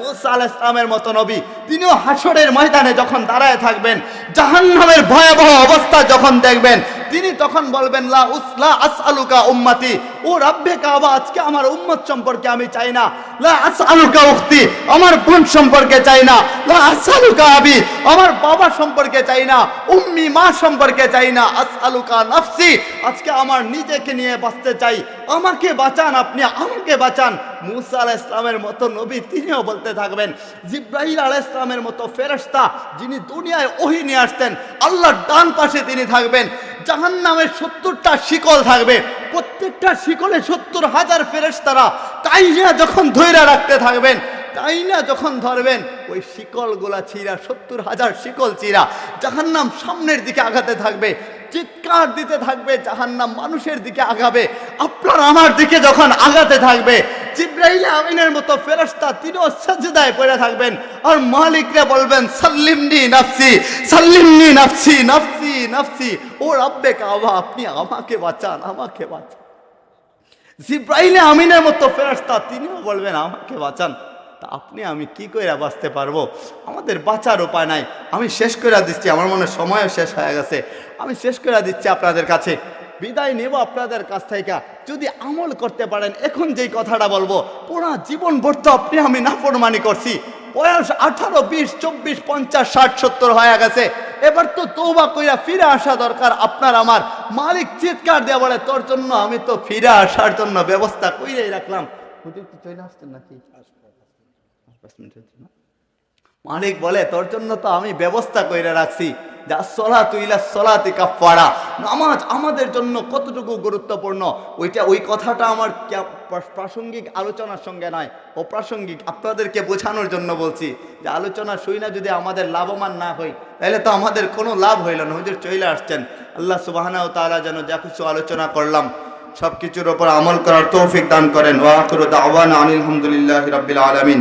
মুসা আলাইহিস সালামের মতো নবী, তিনিও হাসরের ময়দানে যখন দাঁড়ায় থাকবেন, জাহান্নামের ভয়াবহ অবস্থা যখন দেখবেন, তিনি তখন বলবেন লা উসলা আসআলুকা উম্মতি, ও রাব্বে কাবা, আজকে আমার উম্মত সম্পর্কে আমি চাই না। লা আসআলুকা উখতি, আমার বোন সম্পর্কে চাই না। লা আসআলুকা আবি, আমার বাবা সম্পর্কে চাই না। উম্মি, মা সম্পর্কে চাই না। আসআলুকা নাফসি, আজকে আমার নিজেকে নিয়ে বাঁচতে চাই, আমাকে বাঁচান, আপনি আমাকে বাঁচান। মুসা আলাইহিস সালামের মতো নবী তিনিও বলতে থাকবেন। জিবরাইল আলাইহিস সালামের মতো ফেরেশতা যিনি দুনিয়ায় ওহী নিয়ে আসতেন, আল্লাহর ডান পাশে তিনি থাকবেন। জাহান্নামের 70টা শিকল থাকবে, প্রত্যেকটা শিকলে 70,000 ফেরেশতারা টাইনা যখন ধইরা রাখতে থাকবেন, টাইনা যখন ধরবেন, ওই শিকলগুলা চিরা, 70,000 শিকল চিরা জাহান্নাম সামনের দিকে আগাতে থাকবে, চিৎকার দিতে থাকবে, জাহান্নাম মানুষের দিকে আগাবে, আপনার আমার দিকে যখন আগাতে থাকবে, জিবরাইল আমিনের মতো ফেরেশতা তিনিও সিজদায় পড়ে থাকবেন আর মালিকরে বলবেন সাল্লিমনি নাফসি সাল্লিমনি নাফসি নাফসি নাফসি, ও রব্বে কাবা, আপনি আমাকে বাঁচান, আমাকে বাঁচান। জিবরাইল আমিনের মতো ফেরেশতা তিনিও বলবেন আমাকে বাঁচান। তা আপনি আমি কি করে বাঁচতে পারবো? আমাদের বাঁচার উপায় নাই। আমি শেষ করে দিচ্ছি, আমার মনে সময়ও শেষ হয়ে গেছে, আমি শেষ করে দিচ্ছি আপনাদের কাছে, বিদায় নেব আপনাদের কাছ থেকে। যদি আমল করতে পারেন, এখন যেই কথাটা বলবো, পুরা জীবন ভর তো আপনি আমি নাফরমানি করছি, বয়স 18, 20, 24, 50, 60, 70 হয়ে গেছে, এবার তো তওবা কইরা ফিরে আসা দরকার আপনার আমার। মালিক চিৎকার দিয়ে বলে তোর জন্য আমি তো ফিরে আসার জন্য ব্যবস্থা কইরাই রাখলাম। চলে আসতেন নাকি? মালিক বলে তোর জন্য তো আমি ব্যবস্থা করে রাখছি। নামাজ আমাদের জন্য কতটুকু গুরুত্বপূর্ণ, ওই কথাটা আমার প্রাসঙ্গিক আলোচনার সঙ্গে নয়, অপ্রাসঙ্গিক, আপনাদেরকে বোঝানোর জন্য বলছি যে আলোচনা শুই না যদি আমাদের লাভবান না হই, তাহলে তো আমাদের কোনো লাভ হইল না। হুজুর চলে আসছেন, আল্লাহ সুবহানাহু ওয়া তাআলা যেন যা কিছু আলোচনা করলাম সব কিছুর উপর আমল করার তৌফিক দান করেন। ওয়া আখিরু দাওয়ানা আনিল হামদুলিল্লাহি রাব্বিল আলামিন।